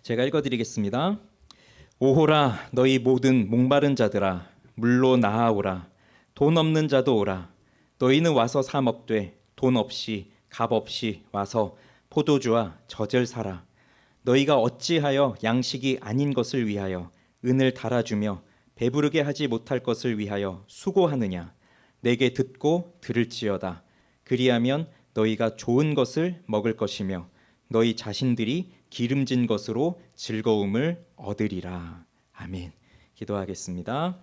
제가 읽어드리겠습니다. 오호라 너희 모든 목마른 자들아 물로 나아오라. 돈 없는 자도 오라. 너희는 와서 사 먹되 돈 없이 값 없이 와서 포도주와 젖을 사라. 너희가 어찌하여 양식이 아닌 것을 위하여 은을 달아주며 배부르게 하지 못할 것을 위하여 수고하느냐. 내게 듣고 들을지어다. 그리하면 너희가 좋은 것을 먹을 것이며 너희 자신들이 기름진 것으로 즐거움을 얻으리라. 아멘. 기도하겠습니다.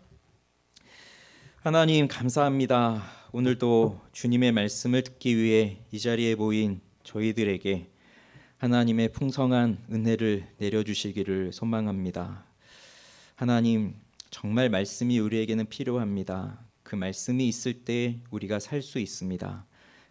하나님 감사합니다. 오늘도 주님의 말씀을 듣기 위해 이 자리에 모인 저희들에게 하나님의 풍성한 은혜를 내려주시기를 소망합니다. 하나님, 정말 말씀이 우리에게는 필요합니다. 그 말씀이 있을 때 우리가 살 수 있습니다.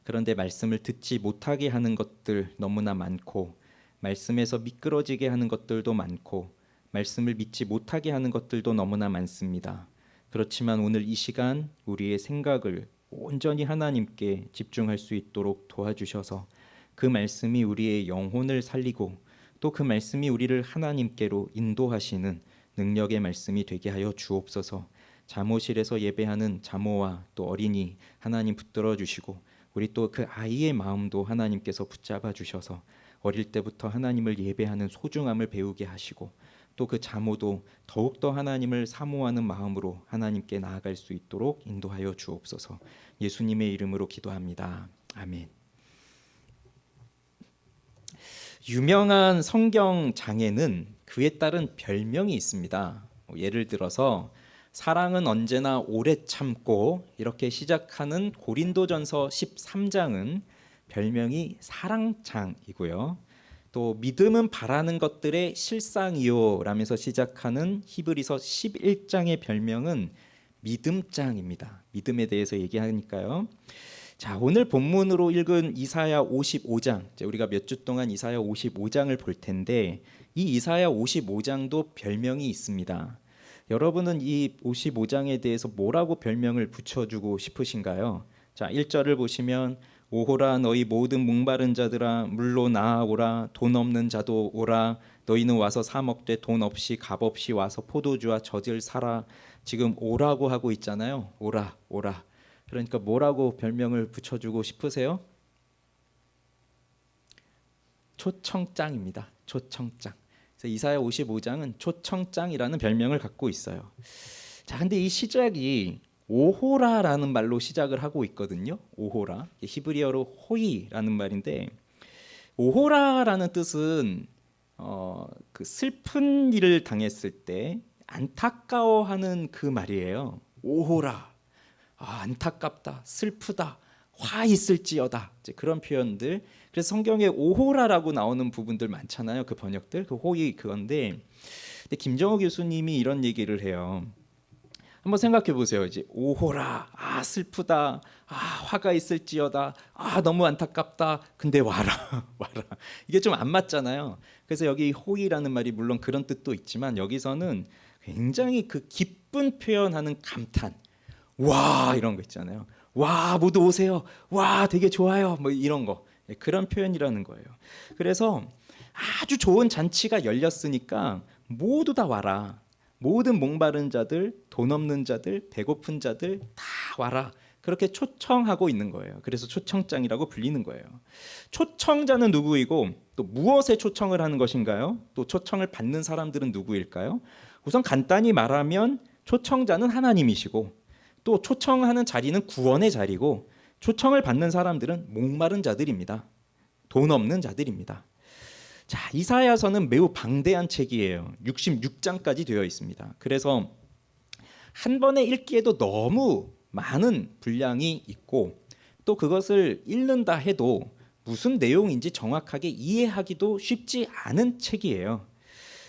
그런데 말씀을 듣지 못하게 하는 것들 너무나 많고, 말씀에서 미끄러지게 하는 것들도 많고, 말씀을 믿지 못하게 하는 것들도 너무나 많습니다. 그렇지만 오늘 이 시간 우리의 생각을 온전히 하나님께 집중할 수 있도록 도와주셔서 그 말씀이 우리의 영혼을 살리고 또 그 말씀이 우리를 하나님께로 인도하시는 능력의 말씀이 되게 하여 주옵소서. 잠옷실에서 예배하는 잠모와 또 어린이 하나님 붙들어 주시고, 우리 또 그 아이의 마음도 하나님께서 붙잡아 주셔서 어릴 때부터 하나님을 예배하는 소중함을 배우게 하시고, 또 그 잠모도 더욱더 하나님을 사모하는 마음으로 하나님께 나아갈 수 있도록 인도하여 주옵소서. 예수님의 이름으로 기도합니다. 아멘. 유명한 성경 장에는 그에 따른 별명이 있습니다. 예를 들어서 사랑은 언제나 오래 참고 이렇게 시작하는 고린도전서 13장은 별명이 사랑장이고요. 또 믿음은 바라는 것들의 실상이요 라면서 시작하는 히브리서 11장의 별명은 믿음장입니다. 믿음에 대해서 얘기하니까요. 자, 오늘 본문으로 읽은 이사야 55장, 우리가 몇 주 동안 이사야 55장을 볼 텐데 이 이사야 55장도 별명이 있습니다. 여러분은 이 55장에 대해서 뭐라고 별명을 붙여주고 싶으신가요? 자, 1절을 보시면 오호라 너희 모든 목마른 자들아 물로 나아오라. 돈 없는 자도 오라. 너희는 와서 사 먹되 돈 없이 값 없이 와서 포도주와 젖을 사라. 지금 오라고 하고 있잖아요. 오라 오라. 그러니까 뭐라고 별명을 붙여주고 싶으세요? 초청장입니다. 초청장. 그래서 이사야 55장은 초청장이라는 별명을 갖고 있어요. 자, 근데 이 시작이 오호라라는 말로 시작을 하고 있거든요. 오호라. 히브리어로 호이라는 말인데, 오호라라는 뜻은 그 슬픈 일을 당했을 때 안타까워하는 그 말이에요. 오호라. 안타깝다, 슬프다, 화 있을지어다, 이제 그런 표현들. 그래서 성경에 오호라라고 나오는 부분들 많잖아요. 그 번역들, 그 호의 그건데, 근데 김정호 교수님이 이런 얘기를 해요. 한번 생각해 보세요. 이제 오호라, 슬프다, 화가 있을지어다, 너무 안타깝다. 근데 와라, 와라. 이게 좀 안 맞잖아요. 그래서 여기 호의라는 말이 물론 그런 뜻도 있지만 여기서는 굉장히 그 기쁜 표현하는 감탄. 와, 이런 거 있잖아요. 와, 모두 오세요. 와, 되게 좋아요. 뭐 이런 거. 그런 표현이라는 거예요. 그래서 아주 좋은 잔치가 열렸으니까 모두 다 와라. 모든 목마른 자들, 돈 없는 자들, 배고픈 자들 다 와라. 그렇게 초청하고 있는 거예요. 그래서 초청장이라고 불리는 거예요. 초청자는 누구이고 또 무엇에 초청을 하는 것인가요? 또 초청을 받는 사람들은 누구일까요? 우선 간단히 말하면 초청자는 하나님이시고, 또 초청하는 자리는 구원의 자리고, 초청을 받는 사람들은 목마른 자들입니다. 돈 없는 자들입니다. 자, 이사야서는 매우 방대한 책이에요. 66장까지 되어 있습니다. 그래서 한 번에 읽기에도 너무 많은 분량이 있고, 또 그것을 읽는다 해도 무슨 내용인지 정확하게 이해하기도 쉽지 않은 책이에요.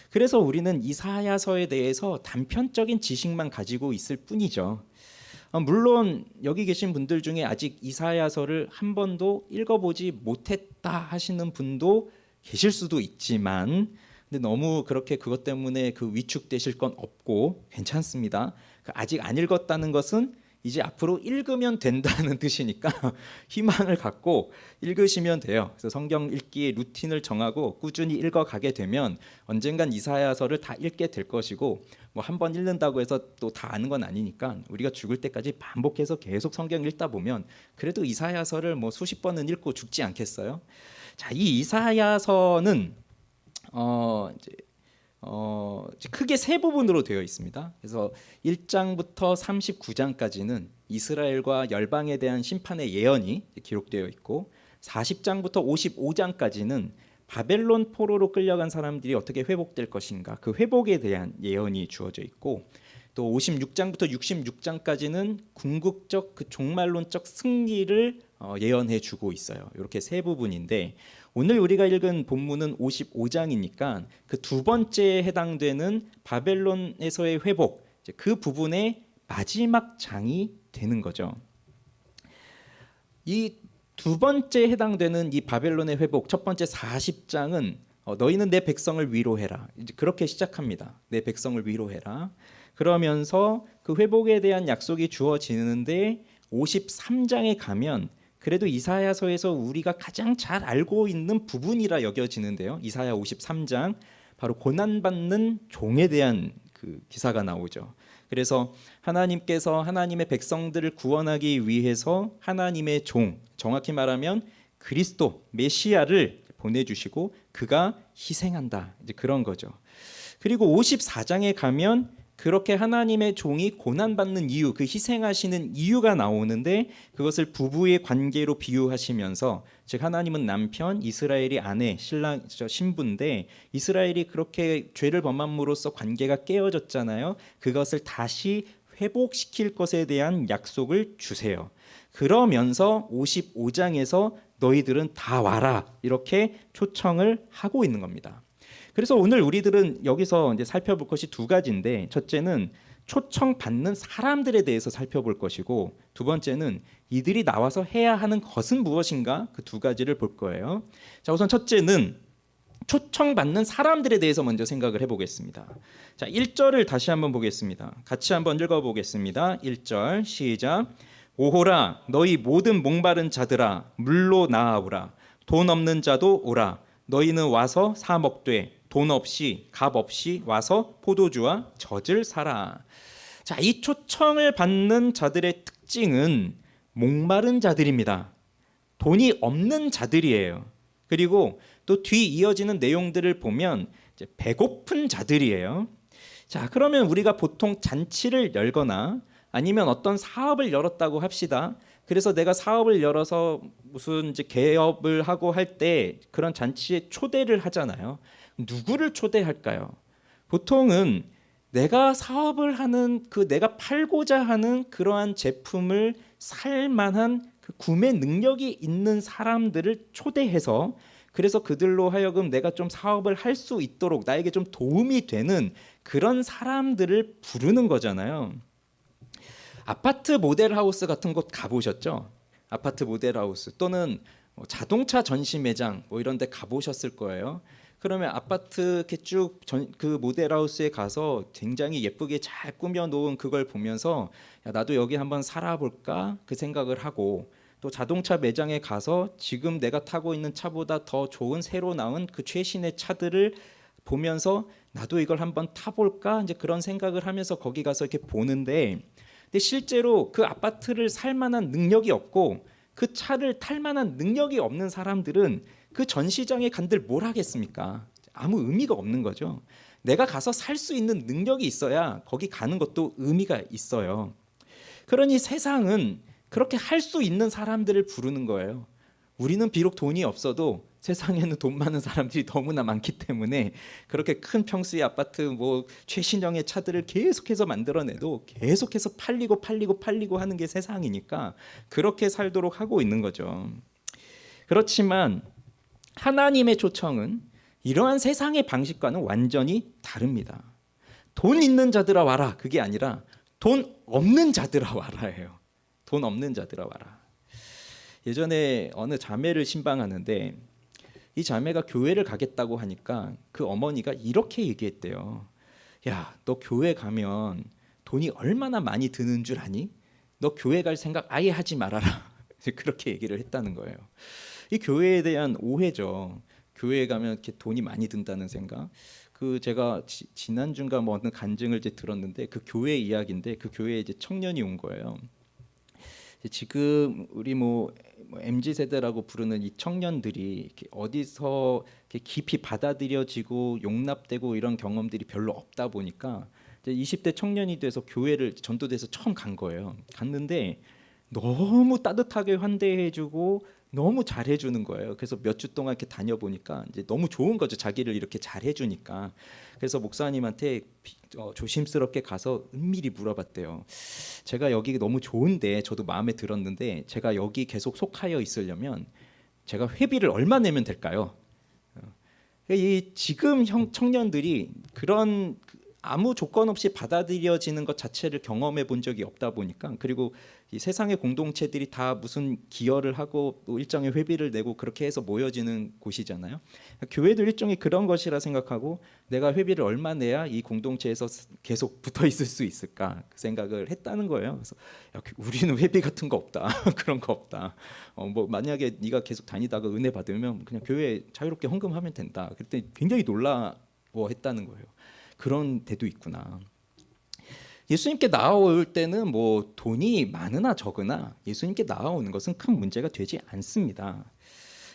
그래서 우리는 이사야서에 대해서 단편적인 지식만 가지고 있을 뿐이죠. 물론 여기 계신 분들 중에 아직 이사야서를 한 번도 읽어보지 못했다 하시는 분도 계실 수도 있지만, 근데 너무 그렇게 그것 때문에 그 위축되실 건 없고 괜찮습니다. 아직 안 읽었다는 것은 이제 앞으로 읽으면 된다는 뜻이니까 희망을 갖고 읽으시면 돼요. 그래서 성경 읽기의 루틴을 정하고 꾸준히 읽어가게 되면 언젠간 이사야서를 다 읽게 될 것이고, 뭐 한 번 읽는다고 해서 또 다 아는 건 아니니까 우리가 죽을 때까지 반복해서 계속 성경 읽다 보면 그래도 이사야서를 뭐 수십 번은 읽고 죽지 않겠어요? 자, 이 이사야서는 이제 크게 세 부분으로 되어 있습니다. 그래서 1장부터 39장까지는 이스라엘과 열방에 대한 심판의 예언이 기록되어 있고, 40장부터 55장까지는 바벨론 포로로 끌려간 사람들이 어떻게 회복될 것인가, 그 회복에 대한 예언이 주어져 있고, 또 56장부터 66장까지는 궁극적 그 종말론적 승리를 예언해 주고 있어요. 이렇게 세 부분인데, 오늘 우리가 읽은 본문은 55장이니까 그 두 번째에 해당되는 바벨론에서의 회복, 그 부분의 마지막 장이 되는 거죠. 이 두 번째에 해당되는 이 바벨론의 회복, 첫 번째 40장은 너희는 내 백성을 위로해라, 이제 그렇게 시작합니다. 내 백성을 위로해라. 그러면서 그 회복에 대한 약속이 주어지는데, 53장에 가면 그래도 이사야서에서 우리가 가장 잘 알고 있는 부분이라 여겨지는데요. 이사야 53장, 바로 고난받는 종에 대한 그 기사가 나오죠. 그래서 하나님께서 하나님의 백성들을 구원하기 위해서 하나님의 종, 정확히 말하면 그리스도 메시아를 보내주시고 그가 희생한다, 이제 그런 거죠. 그리고 54장에 가면 그렇게 하나님의 종이 고난받는 이유, 그 희생하시는 이유가 나오는데, 그것을 부부의 관계로 비유하시면서, 즉 하나님은 남편, 이스라엘이 아내, 신랑, 신부인데 이스라엘이 그렇게 죄를 범함으로써 관계가 깨어졌잖아요. 그것을 다시 회복시킬 것에 대한 약속을 주세요. 그러면서 55장에서 너희들은 다 와라, 이렇게 초청을 하고 있는 겁니다. 그래서 오늘 우리들은 여기서 이제 살펴볼 것이 두 가지인데, 첫째는 초청받는 사람들에 대해서 살펴볼 것이고, 두 번째는 이들이 나와서 해야 하는 것은 무엇인가, 그 두 가지를 볼 거예요. 자, 우선 첫째는 초청받는 사람들에 대해서 먼저 생각을 해보겠습니다. 자, 1절을 다시 한번 보겠습니다. 같이 한번 읽어보겠습니다. 1절 시작. 오호라 너희 모든 목마른 자들아 물로 나아오라. 돈 없는 자도 오라. 너희는 와서 사 먹되 돈 없이 값 없이 와서 포도주와 젖을 사라. 자, 이 초청을 받는 자들의 특징은 목마른 자들입니다. 돈이 없는 자들이에요. 그리고 또 뒤 이어지는 내용들을 보면 이제 배고픈 자들이에요. 자, 그러면 우리가 보통 잔치를 열거나 아니면 어떤 사업을 열었다고 합시다. 그래서 내가 사업을 열어서 무슨 이제 개업을 하고 할 때 그런 잔치에 초대를 하잖아요. 누구를 초대할까요? 보통은 내가 사업을 하는, 그 내가 팔고자 하는 그러한 제품을 살 만한 그 구매 능력이 있는 사람들을 초대해서, 그래서 그들로 하여금 내가 좀 사업을 할 수 있도록 나에게 좀 도움이 되는 그런 사람들을 부르는 거잖아요. 아파트 모델하우스 같은 곳 가보셨죠? 아파트 모델하우스 또는 자동차 전시 매장 뭐 이런 데 가보셨을 거예요. 그러면 아파트 이렇게 쭉 그 모델하우스에 가서 굉장히 예쁘게 잘 꾸며 놓은 그걸 보면서 야, 나도 여기 한번 살아볼까, 그 생각을 하고, 또 자동차 매장에 가서 지금 내가 타고 있는 차보다 더 좋은 새로 나온 그 최신의 차들을 보면서 나도 이걸 한번 타볼까, 이제 그런 생각을 하면서 거기 가서 이렇게 보는데, 근데 실제로 그 아파트를 살 만한 능력이 없고 그 차를 탈 만한 능력이 없는 사람들은 그 전시장에 간들 뭘 하겠습니까? 아무 의미가 없는 거죠. 내가 가서 살 수 있는 능력이 있어야 거기 가는 것도 의미가 있어요. 그러니 세상은 그렇게 할 수 있는 사람들을 부르는 거예요. 우리는 비록 돈이 없어도 세상에는 돈 많은 사람들이 너무나 많기 때문에 그렇게 큰 평수의 아파트, 뭐 최신형의 차들을 계속해서 만들어내도 계속해서 팔리고 하는 게 세상이니까 그렇게 살도록 하고 있는 거죠. 그렇지만 하나님의 초청은 이러한 세상의 방식과는 완전히 다릅니다. 돈 있는 자들아 와라, 그게 아니라 돈 없는 자들아 와라예요. 돈 없는 자들아 와라. 예전에 어느 자매를 신방하는데 이 자매가 교회를 가겠다고 하니까 그 어머니가 이렇게 얘기했대요. 야, 너 교회 가면 돈이 얼마나 많이 드는 줄 아니? 너 교회 갈 생각 아예 하지 말아라. 그렇게 얘기를 했다는 거예요. 이 교회에 대한 오해죠. 교회에 가면 이렇게 돈이 많이 든다는 생각. 그 제가 지난주인가 뭐 어떤 간증을 이제 들었는데 그 교회 이야기인데 그 교회에 이제 청년이 온 거예요. 지금 우리 뭐 MZ 세대라고 부르는 이 청년들이 이렇게 어디서 이렇게 깊이 받아들여지고 용납되고 이런 경험들이 별로 없다 보니까 이제 20대 청년이 돼서 교회를 전도돼서 처음 간 거예요. 갔는데 너무 따뜻하게 환대해주고 너무 잘해주는 거예요. 그래서 몇 주 동안 이렇게 다녀보니까 이제 너무 좋은 거죠. 자기를 이렇게 잘해주니까. 그래서 목사님한테 조심스럽게 가서 은밀히 물어봤대요. 제가 여기 너무 좋은데 저도 마음에 들었는데 제가 여기 계속 속하여 있으려면 제가 회비를 얼마 내면 될까요? 이 지금 청년들이 그런 아무 조건 없이 받아들여지는 것 자체를 경험해 본 적이 없다 보니까, 그리고 이 세상의 공동체들이 다 무슨 기여를 하고 또 일정의 회비를 내고 그렇게 해서 모여지는 곳이잖아요. 교회도 일종의 그런 것이라 생각하고 내가 회비를 얼마 내야 이 공동체에서 계속 붙어 있을 수 있을까 그 생각을 했다는 거예요. 그래서 야, 우리는 회비 같은 거 없다. 그런 거 없다. 뭐 만약에 네가 계속 다니다가 은혜 받으면 그냥 교회에 자유롭게 헌금하면 된다. 그랬더니 굉장히 놀라워했다는 거예요. 그런 데도 있구나. 예수님께 나아올 때는 뭐 돈이 많으나 적으나 예수님께 나아오는 것은 큰 문제가 되지 않습니다.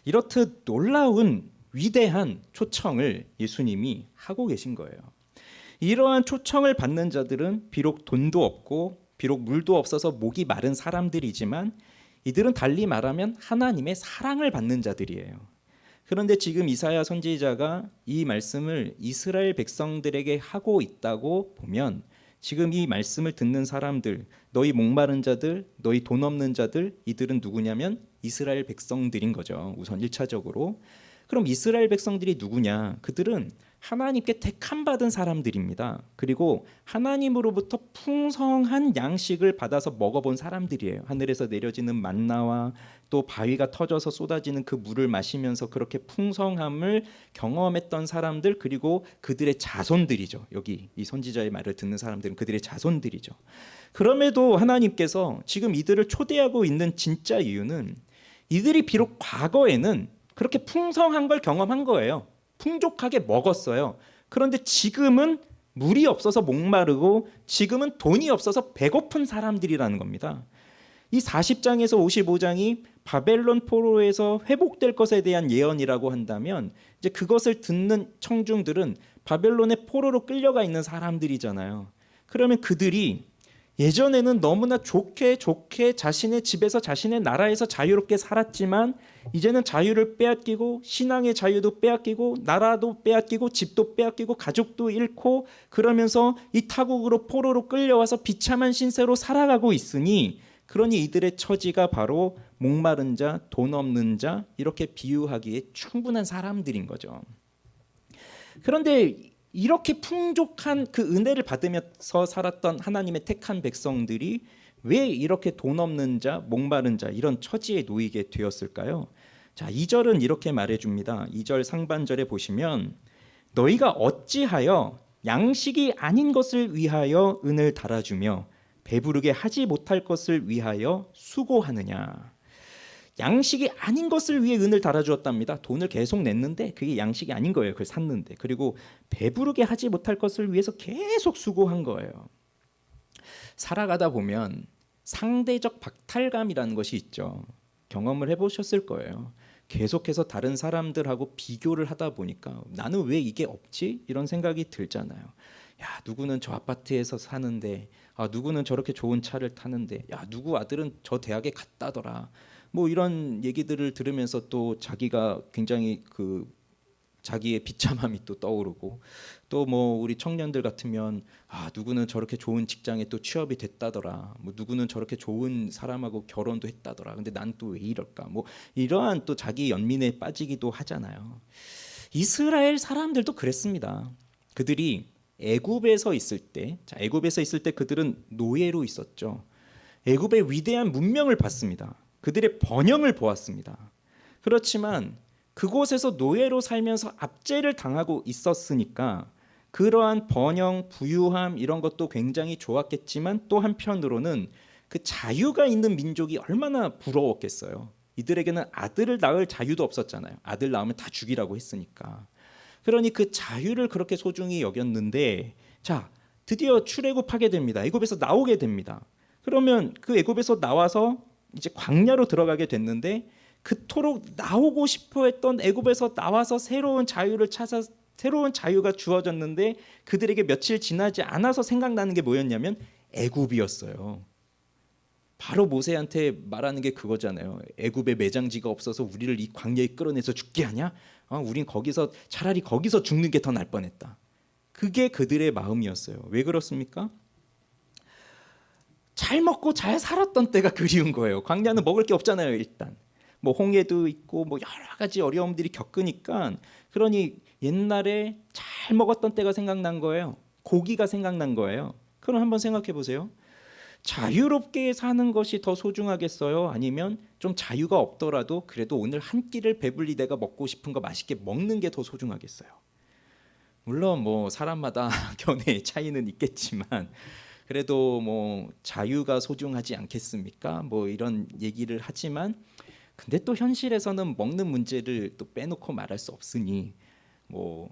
이렇듯 놀라운 위대한 초청을 예수님이 하고 계신 거예요. 이러한 초청을 받는 자들은 비록 돈도 없고 비록 물도 없어서 목이 마른 사람들이지만 이들은 달리 말하면 하나님의 사랑을 받는 자들이에요. 그런데 지금 이사야 선지자가 이 말씀을 이스라엘 백성들에게 하고 있다고 보면 지금 이 말씀을 듣는 사람들, 너희 목마른 자들, 너희 돈 없는 자들, 이들은 누구냐면 이스라엘 백성들인 거죠. 우선 1차적으로. 그럼 이스라엘 백성들이 누구냐? 그들은 하나님께 택함 받은 사람들입니다. 그리고 하나님으로부터 풍성한 양식을 받아서 먹어본 사람들이에요. 하늘에서 내려지는 만나와 또 바위가 터져서 쏟아지는 그 물을 마시면서 그렇게 풍성함을 경험했던 사람들, 그리고 그들의 자손들이죠. 여기 이 선지자의 말을 듣는 사람들은 그들의 자손들이죠. 그럼에도 하나님께서 지금 이들을 초대하고 있는 진짜 이유는 이들이 비록 과거에는 그렇게 풍성한 걸 경험한 거예요. 풍족하게 먹었어요. 그런데 지금은 물이 없어서 목마르고 지금은 돈이 없어서 배고픈 사람들이라는 겁니다. 이 40장에서 55장이 바벨론 포로에서 회복될 것에 대한 예언이라고 한다면 이제 그것을 듣는 청중들은 바벨론의 포로로 끌려가 있는 사람들이잖아요. 그러면 그들이 예전에는 너무나 좋게 자신의 집에서 자신의 나라에서 자유롭게 살았지만 이제는 자유를 빼앗기고 신앙의 자유도 빼앗기고 나라도 빼앗기고 집도 빼앗기고 가족도 잃고 그러면서 이 타국으로 포로로 끌려와서 비참한 신세로 살아가고 있으니, 그러니 이들의 처지가 바로 목마른 자, 돈 없는 자, 이렇게 비유하기에 충분한 사람들인 거죠. 그런데 이렇게 풍족한 그 은혜를 받으면서 살았던 하나님의 택한 백성들이 왜 이렇게 돈 없는 자, 목마른 자 이런 처지에 놓이게 되었을까요? 자, 2절은 이렇게 말해줍니다. 2절 상반절에 보시면 너희가 어찌하여 양식이 아닌 것을 위하여 은을 달아주며 배부르게 하지 못할 것을 위하여 수고하느냐. 양식이 아닌 것을 위해 은을 달아주었답니다. 돈을 계속 냈는데 그게 양식이 아닌 거예요. 그걸 샀는데. 그리고 배부르게 하지 못할 것을 위해서 계속 수고한 거예요. 살아가다 보면 상대적 박탈감이라는 것이 있죠. 경험을 해보셨을 거예요. 계속해서 다른 사람들하고 비교를 하다 보니까 나는 왜 이게 없지? 이런 생각이 들잖아요. 야, 누구는 저 아파트에서 사는데, 누구는 저렇게 좋은 차를 타는데, 야, 누구 아들은 저 대학에 갔다더라. 뭐 이런 얘기들을 들으면서 또 자기가 굉장히 자기의 비참함이 또 떠오르고, 또 뭐 우리 청년들 같으면 누구는 저렇게 좋은 직장에 또 취업이 됐다더라. 뭐 누구는 저렇게 좋은 사람하고 결혼도 했다더라. 근데 난 또 왜 이럴까? 뭐 이러한 또 자기 연민에 빠지기도 하잖아요. 이스라엘 사람들도 그랬습니다. 그들이 애굽에서 있을 때, 애굽에서 있을 때 그들은 노예로 있었죠. 애굽의 위대한 문명을 봤습니다. 그들의 번영을 보았습니다. 그렇지만 그곳에서 노예로 살면서 압제를 당하고 있었으니까 그러한 번영, 부유함 이런 것도 굉장히 좋았겠지만 또 한편으로는 그 자유가 있는 민족이 얼마나 부러웠겠어요. 이들에게는 아들을 낳을 자유도 없었잖아요. 아들 낳으면 다 죽이라고 했으니까. 그러니 그 자유를 그렇게 소중히 여겼는데, 자, 드디어 출애굽하게 됩니다. 애굽에서 나오게 됩니다. 그러면 그 애굽에서 나와서 이제 광야로 들어가게 됐는데, 그토록 나오고 싶어 했던 애굽에서 나와서 새로운 자유를 찾아 새로운 자유가 주어졌는데, 그들에게 며칠 지나지 않아서 생각나는 게 뭐였냐면 애굽이었어요. 바로 모세한테 말하는 게 그거잖아요. 애굽에 매장지가 없어서 우리를 이 광야에 끌어내서 죽게 하냐? 우린 거기서 차라리 거기서 죽는 게 더 나을 뻔했다. 그게 그들의 마음이었어요. 왜 그렇습니까? 잘 먹고 잘 살았던 때가 그리운 거예요. 광야는 먹을 게 없잖아요. 일단 뭐 홍해도 있고 뭐 여러 가지 어려움들이 겪으니까, 그러니 옛날에 잘 먹었던 때가 생각난 거예요. 고기가 생각난 거예요. 그럼 한번 생각해 보세요. 자유롭게 사는 것이 더 소중하겠어요? 아니면 좀 자유가 없더라도 그래도 오늘 한 끼를 배불리 내가 먹고 싶은 거 맛있게 먹는 게 더 소중하겠어요? 물론 뭐 사람마다 견해의 차이는 있겠지만, 그래도 뭐 자유가 소중하지 않겠습니까? 뭐 이런 얘기를 하지만, 근데 또 현실에서는 먹는 문제를 또 빼놓고 말할 수 없으니, 뭐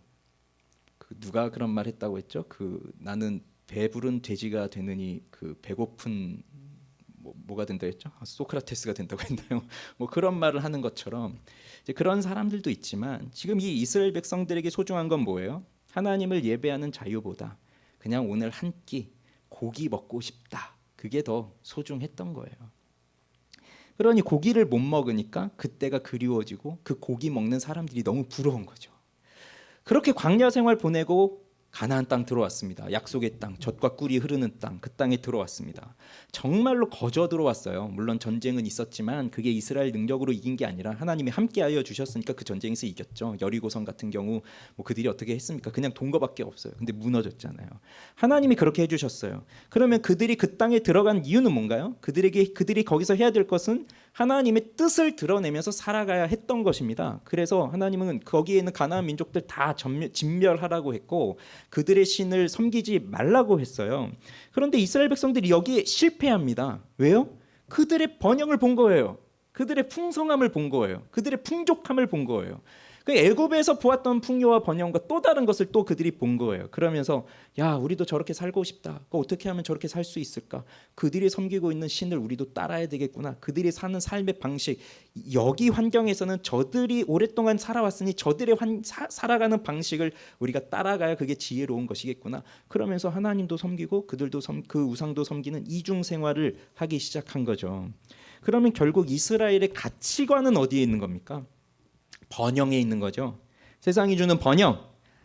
그 누가 그런 말 했다고 했죠? 그 나는 배부른 돼지가 되느니 그 배고픈 뭐가 된다 했죠? 소크라테스가 된다고 했나요? 뭐 그런 말을 하는 것처럼 이제 그런 사람들도 있지만, 지금 이 이스라엘 백성들에게 소중한 건 뭐예요? 하나님을 예배하는 자유보다 그냥 오늘 한 끼 고기 먹고 싶다, 그게 더 소중했던 거예요. 그러니 고기를 못 먹으니까 그때가 그리워지고 그 고기 먹는 사람들이 너무 부러운 거죠. 그렇게 광야 생활 보내고 가나안 땅 들어왔습니다. 약속의 땅, 젖과 꿀이 흐르는 땅, 그 땅에 들어왔습니다. 정말로 거저 들어왔어요. 물론 전쟁은 있었지만 그게 이스라엘 능력으로 이긴 게 아니라 하나님이 함께하여 주셨으니까 그 전쟁에서 이겼죠. 여리고성 같은 경우 뭐 그들이 어떻게 했습니까? 그냥 동거밖에 없어요. 근데 무너졌잖아요. 하나님이 그렇게 해주셨어요. 그러면 그들이 그 땅에 들어간 이유는 뭔가요? 그들이 거기서 해야 될 것은 하나님의 뜻을 드러내면서 살아가야 했던 것입니다. 그래서 하나님은 거기에 있는 가나안 민족들 다 진멸하라고 했고, 그들의 신을 섬기지 말라고 했어요. 그런데 이스라엘 백성들이 여기에 실패합니다. 왜요? 그들의 번영을 본 거예요. 그들의 풍성함을 본 거예요. 그들의 풍족함을 본 거예요. 그 애굽에서 보았던 풍요와 번영과 또 다른 것을 또 그들이 본 거예요. 그러면서 야, 우리도 저렇게 살고 싶다. 어떻게 하면 저렇게 살 수 있을까? 그들이 섬기고 있는 신을 우리도 따라야 되겠구나. 그들이 사는 삶의 방식, 여기 환경에서는 저들이 오랫동안 살아왔으니 저들의 살아가는 방식을 우리가 따라가야 그게 지혜로운 것이겠구나. 그러면서 하나님도 섬기고 그들도 그 우상도 섬기는 이중 생활을 하기 시작한 거죠. 그러면 결국 이스라엘의 가치관은 어디에 있는 겁니까? 번영에 있는 거죠. 세상이 주는 번영,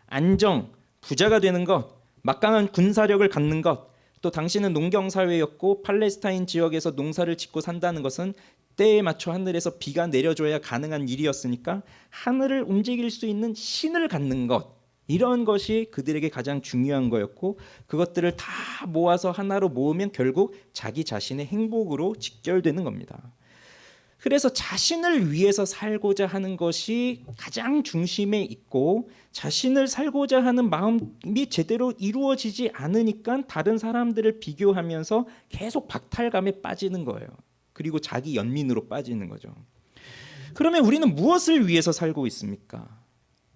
안정, 부자가 되는 것, 막강한 군사력을 갖는 것, 또 당시는 농경사회였고 팔레스타인 지역에서 농사를 짓고 산다는 것은 때에 맞춰 하늘에서 비가 내려줘야 가능한 일이었으니까 하늘을 움직일 수 있는 신을 갖는 것, 이런 것이 그들에게 가장 중요한 거였고, 그것들을 다 모아서 하나로 모으면 결국 자기 자신의 행복으로 직결되는 겁니다. 그래서 자신을 위해서 살고자 하는 것이 가장 중심에 있고, 자신을 살고자 하는 마음이 제대로 이루어지지 않으니까 다른 사람들을 비교하면서 계속 박탈감에 빠지는 거예요. 그리고 자기 연민으로 빠지는 거죠. 그러면 우리는 무엇을 위해서 살고 있습니까?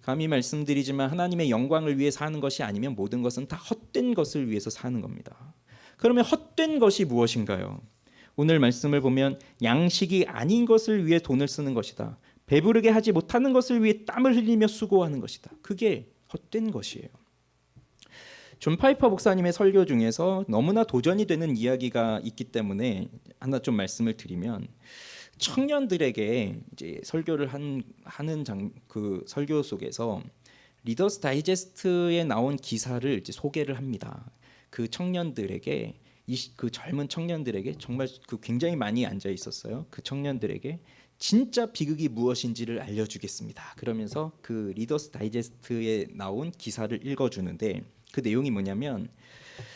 감히 말씀드리지만 하나님의 영광을 위해 사는 것이 아니면 모든 것은 다 헛된 것을 위해서 사는 겁니다. 그러면 헛된 것이 무엇인가요? 오늘 말씀을 보면 양식이 아닌 것을 위해 돈을 쓰는 것이다. 배부르게 하지 못하는 것을 위해 땀을 흘리며 수고하는 것이다. 그게 헛된 것이에요. 존 파이퍼 목사님의 설교 중에서 너무나 도전이 되는 이야기가 있기 때문에 하나 좀 말씀을 드리면, 청년들에게 이제 설교를 하는 그 설교 속에서 리더스 다이제스트에 나온 기사를 이제 소개를 합니다. 그 청년들에게, 그 젊은 청년들에게, 정말 그 굉장히 많이 앉아 있었어요. 그 청년들에게 진짜 비극이 무엇인지를 알려주겠습니다. 그러면서 그 리더스 다이제스트에 나온 기사를 읽어주는데, 그 내용이 뭐냐면,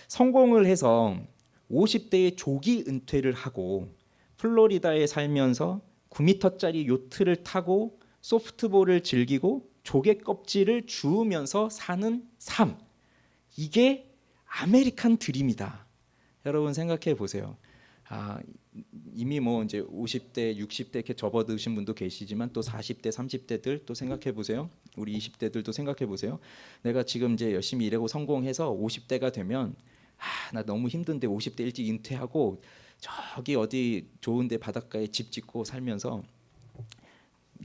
성공을 해서 50대에 조기 은퇴를 하고 플로리다에 살면서 9m짜리 요트를 타고 소프트볼을 즐기고 조개 껍질을 주우면서 사는 삶, 이게 아메리칸 드림이다. 여러분 생각해 보세요. 이미 뭐 이제 50대, 60대 이렇게 접어드신 분도 계시지만 또 40대, 30대들 또 생각해 보세요. 우리 20대들도 생각해 보세요. 내가 지금 이제 열심히 일하고 성공해서 50대가 되면 나 너무 힘든데 50대 일찍 은퇴하고 저기 어디 좋은데 바닷가에 집 짓고 살면서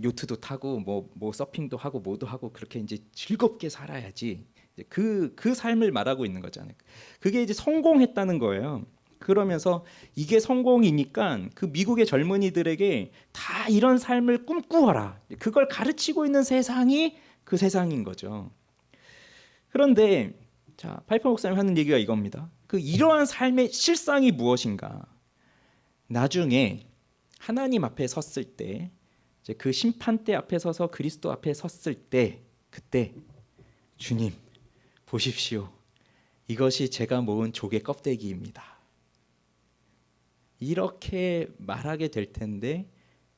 요트도 타고 뭐 서핑도 하고 뭐도 하고 그렇게 이제 즐겁게 살아야지. 그 삶을 말하고 있는 거잖아요. 그게 이제 성공했다는 거예요. 그러면서 이게 성공이니까 그 미국의 젊은이들에게 다 이런 삶을 꿈꾸어라. 그걸 가르치고 있는 세상이 그 세상인 거죠. 그런데 자, 파이퍼 목사님 하는 얘기가 이겁니다. 그 이러한 삶의 실상이 무엇인가? 나중에 하나님 앞에 섰을 때, 이제 그 심판대 앞에 서서 그리스도 앞에 섰을 때, 그때 주님 보십시오. 이것이 제가 모은 조개 껍데기입니다. 이렇게 말하게 될 텐데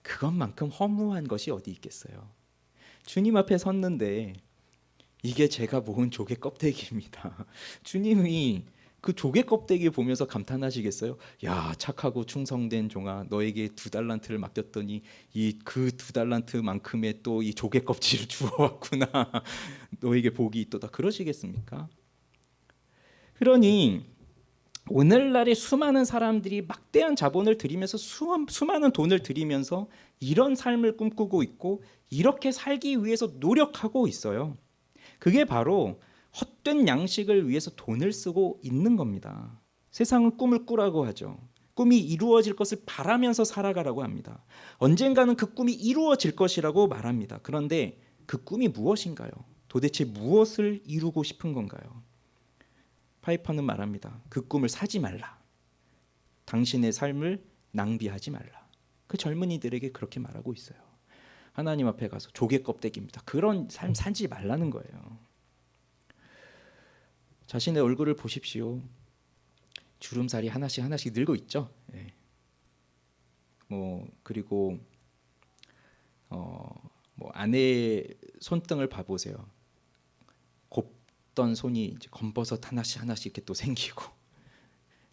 그것만큼 허무한 것이 어디 있겠어요. 주님 앞에 섰는데 이게 제가 모은 조개 껍데기입니다. 주님이 그 조개 껍데기 보면서 감탄하시겠어요? 야, 착하고 충성된 종아, 너에게 2달란트를 맡겼더니 이 그 2달란트만큼의 또 이 조개 껍질을 주워왔구나. 너에게 복이 있도다. 그러시겠습니까? 그러니 오늘날의 수많은 사람들이 막대한 자본을 들이면서 수많은 돈을 들이면서 이런 삶을 꿈꾸고 있고 이렇게 살기 위해서 노력하고 있어요. 그게 바로 헛된 양식을 위해서 돈을 쓰고 있는 겁니다. 세상은 꿈을 꾸라고 하죠. 꿈이 이루어질 것을 바라면서 살아가라고 합니다. 언젠가는 그 꿈이 이루어질 것이라고 말합니다. 그런데 그 꿈이 무엇인가요? 도대체 무엇을 이루고 싶은 건가요? 파이퍼는 말합니다. 그 꿈을 사지 말라. 당신의 삶을 낭비하지 말라. 그 젊은이들에게 그렇게 말하고 있어요. 하나님 앞에 가서 조개 껍데기입니다. 그런 삶 살지 말라는 거예요. 자신의 얼굴을 보십시오. 주름살이 하나씩 하나씩 늘고 있죠. 예. 그리고 아내의 손등을 봐보세요. 곱던 손이 이제 검버섯 하나씩 이렇게 또 생기고,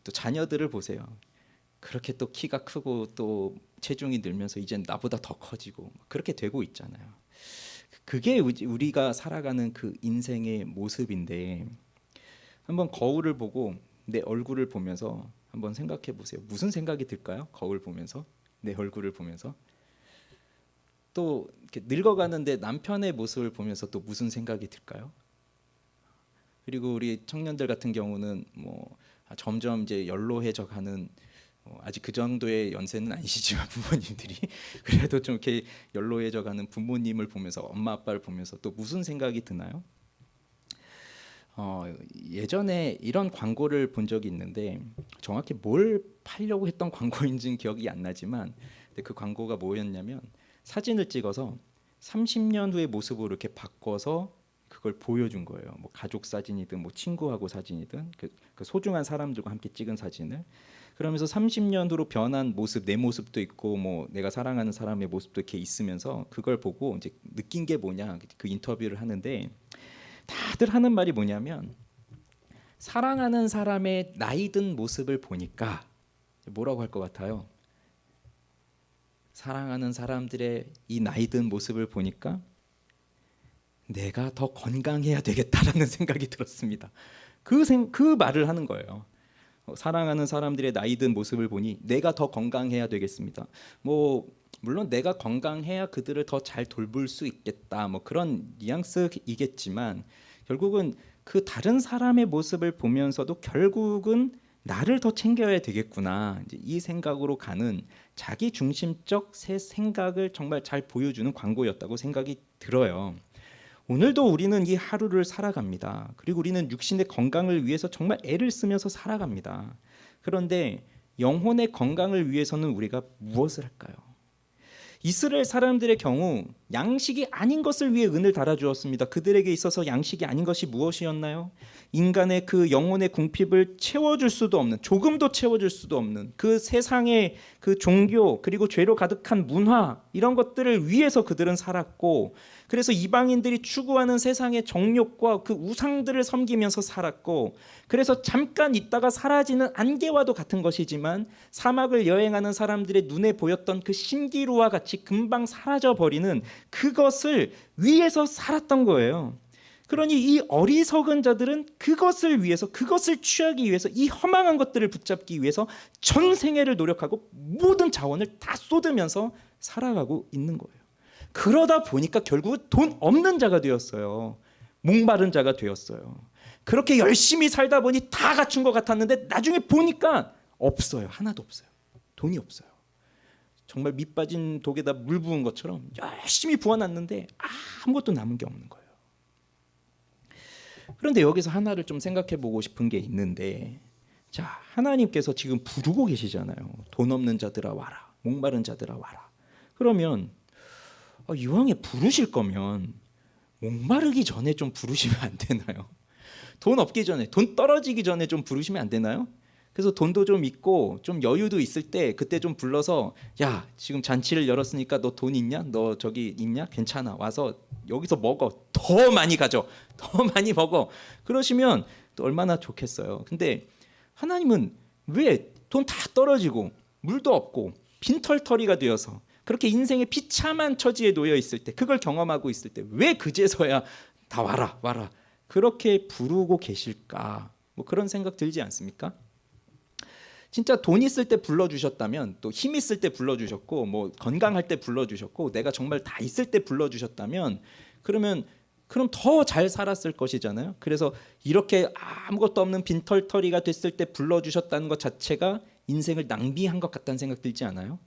또 자녀들을 보세요. 그렇게 또 키가 크고 또 체중이 늘면서 이제 나보다 더 커지고 그렇게 되고 있잖아요. 그게 우리가 살아가는 그 인생의 모습인데, 한번 거울을 보고 내 얼굴을 보면서 한번 생각해 보세요. 무슨 생각이 들까요? 거울 보면서, 내 얼굴을 보면서. 또 이렇게 늙어가는데 남편의 모습을 보면서 또 무슨 생각이 들까요? 그리고 우리 청년들 같은 경우는 점점 이제 연로해져 가는, 아직 그 정도의 연세는 아니시지만 부모님들이 그래도 좀 이렇게 연로해져 가는 부모님을 보면서, 엄마 아빠를 보면서 또 무슨 생각이 드나요? 예전에 이런 광고를 본 적이 있는데, 정확히 뭘 팔려고 했던 광고인지는 기억이 안 나지만, 근데 그 광고가 뭐였냐면 사진을 찍어서 30년 후의 모습으로 이렇게 바꿔서 그걸 보여준 거예요. 가족 사진이든 친구하고 사진이든 그 소중한 사람들과 함께 찍은 사진을. 그러면서 30년 후로 변한 모습, 내 모습도 있고 내가 사랑하는 사람의 모습도 이렇게 있으면서 그걸 보고 이제 느낀 게 뭐냐, 그 인터뷰를 하는데 다들 하는 말이 뭐냐면, 사랑하는 사람의 나이 든 모습을 보니까 뭐라고 할 것 같아요? 사랑하는 사람들의 이 나이 든 모습을 보니까 내가 더 건강해야 되겠다라는 생각이 들었습니다. 그 말을 하는 거예요. 사랑하는 사람들의 나이 든 모습을 보니 내가 더 건강해야 되겠습니다. 물론 내가 건강해야 그들을 더 잘 돌볼 수 있겠다, 그런 뉘앙스이겠지만, 결국은 그 다른 사람의 모습을 보면서도 결국은 나를 더 챙겨야 되겠구나, 이제 이 생각으로 가는 자기 중심적 새 생각을 정말 잘 보여주는 광고였다고 생각이 들어요. 오늘도 우리는 이 하루를 살아갑니다. 그리고 우리는 육신의 건강을 위해서 정말 애를 쓰면서 살아갑니다. 그런데 영혼의 건강을 위해서는 우리가 무엇을 할까요? 이스라엘 사람들의 경우 양식이 아닌 것을 위해 은을 달아주었습니다. 그들에게 있어서 양식이 아닌 것이 무엇이었나요? 인간의 그 영혼의 궁핍을 채워줄 수도 없는, 조금도 채워줄 수도 없는 그 세상의 그 종교, 그리고 죄로 가득한 문화, 이런 것들을 위해서 그들은 살았고, 그래서 이방인들이 추구하는 세상의 정욕과 그 우상들을 섬기면서 살았고, 그래서 잠깐 있다가 사라지는 안개와도 같은 것이지만 사막을 여행하는 사람들의 눈에 보였던 그 신기루와 같이 금방 사라져 버리는 그것을 위해서 살았던 거예요. 그러니 이 어리석은 자들은 그것을 위해서, 그것을 취하기 위해서, 이 허망한 것들을 붙잡기 위해서 전 생애를 노력하고 모든 자원을 다 쏟으면서 살아가고 있는 거예요. 그러다 보니까 결국은 돈 없는 자가 되었어요. 목마른 자가 되었어요. 그렇게 열심히 살다 보니 다 갖춘 것 같았는데 나중에 보니까 없어요. 하나도 없어요. 돈이 없어요. 정말 밑 빠진 독에다 물 부은 것처럼 열심히 부어놨는데 아무것도 남은 게 없는 거예요. 그런데 여기서 하나를 좀 생각해 보고 싶은 게 있는데, 자, 하나님께서 지금 부르고 계시잖아요. 돈 없는 자들아 와라, 목마른 자들아 와라. 그러면 이왕에 부르실 거면 목마르기 전에 좀 부르시면 안 되나요? 돈 없기 전에, 돈 떨어지기 전에 좀 부르시면 안 되나요? 그래서 돈도 좀 있고 좀 여유도 있을 때 그때 좀 불러서, 야, 지금 잔치를 열었으니까 너 돈 있냐? 너 저기 있냐? 괜찮아, 와서 여기서 먹어, 더 많이 가져, 더 많이 먹어. 그러시면 또 얼마나 좋겠어요. 근데 하나님은 왜 돈 다 떨어지고 물도 없고 빈털터리가 되어서 그렇게 인생의 비참한 처지에 놓여 있을 때, 그걸 경험하고 있을 때 왜 그제서야 다 와라 와라 그렇게 부르고 계실까? 뭐 그런 생각 들지 않습니까? 진짜 돈 있을 때 불러주셨다면, 또 힘 있을 때 불러주셨고, 뭐 건강할 때 불러주셨고, 내가 정말 다 있을 때 불러주셨다면, 그럼 더 잘 살았을 것이잖아요. 그래서 이렇게 아무것도 없는 빈털터리가 됐을 때 불러주셨다는 것 자체가 인생을 낭비한 것 같다는 생각 들지 않아요?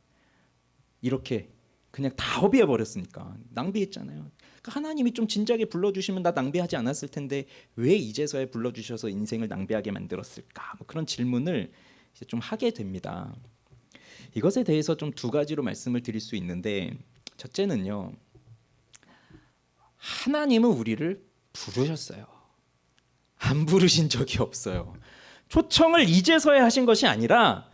이렇게 그냥 다 허비해 버렸으니까 낭비했잖아요. 그러니까 하나님이 좀 진작에 불러주시면 나 낭비하지 않았을 텐데 왜 이제서야 불러주셔서 인생을 낭비하게 만들었을까? 뭐 그런 질문을 이제 좀 하게 됩니다. 이것에 대해서 좀 두 가지로 말씀을 드릴 수 있는데, 첫째는요, 하나님은 우리를 부르셨어요. 안 부르신 적이 없어요. 초청을 이제서야 하신 것이 아니라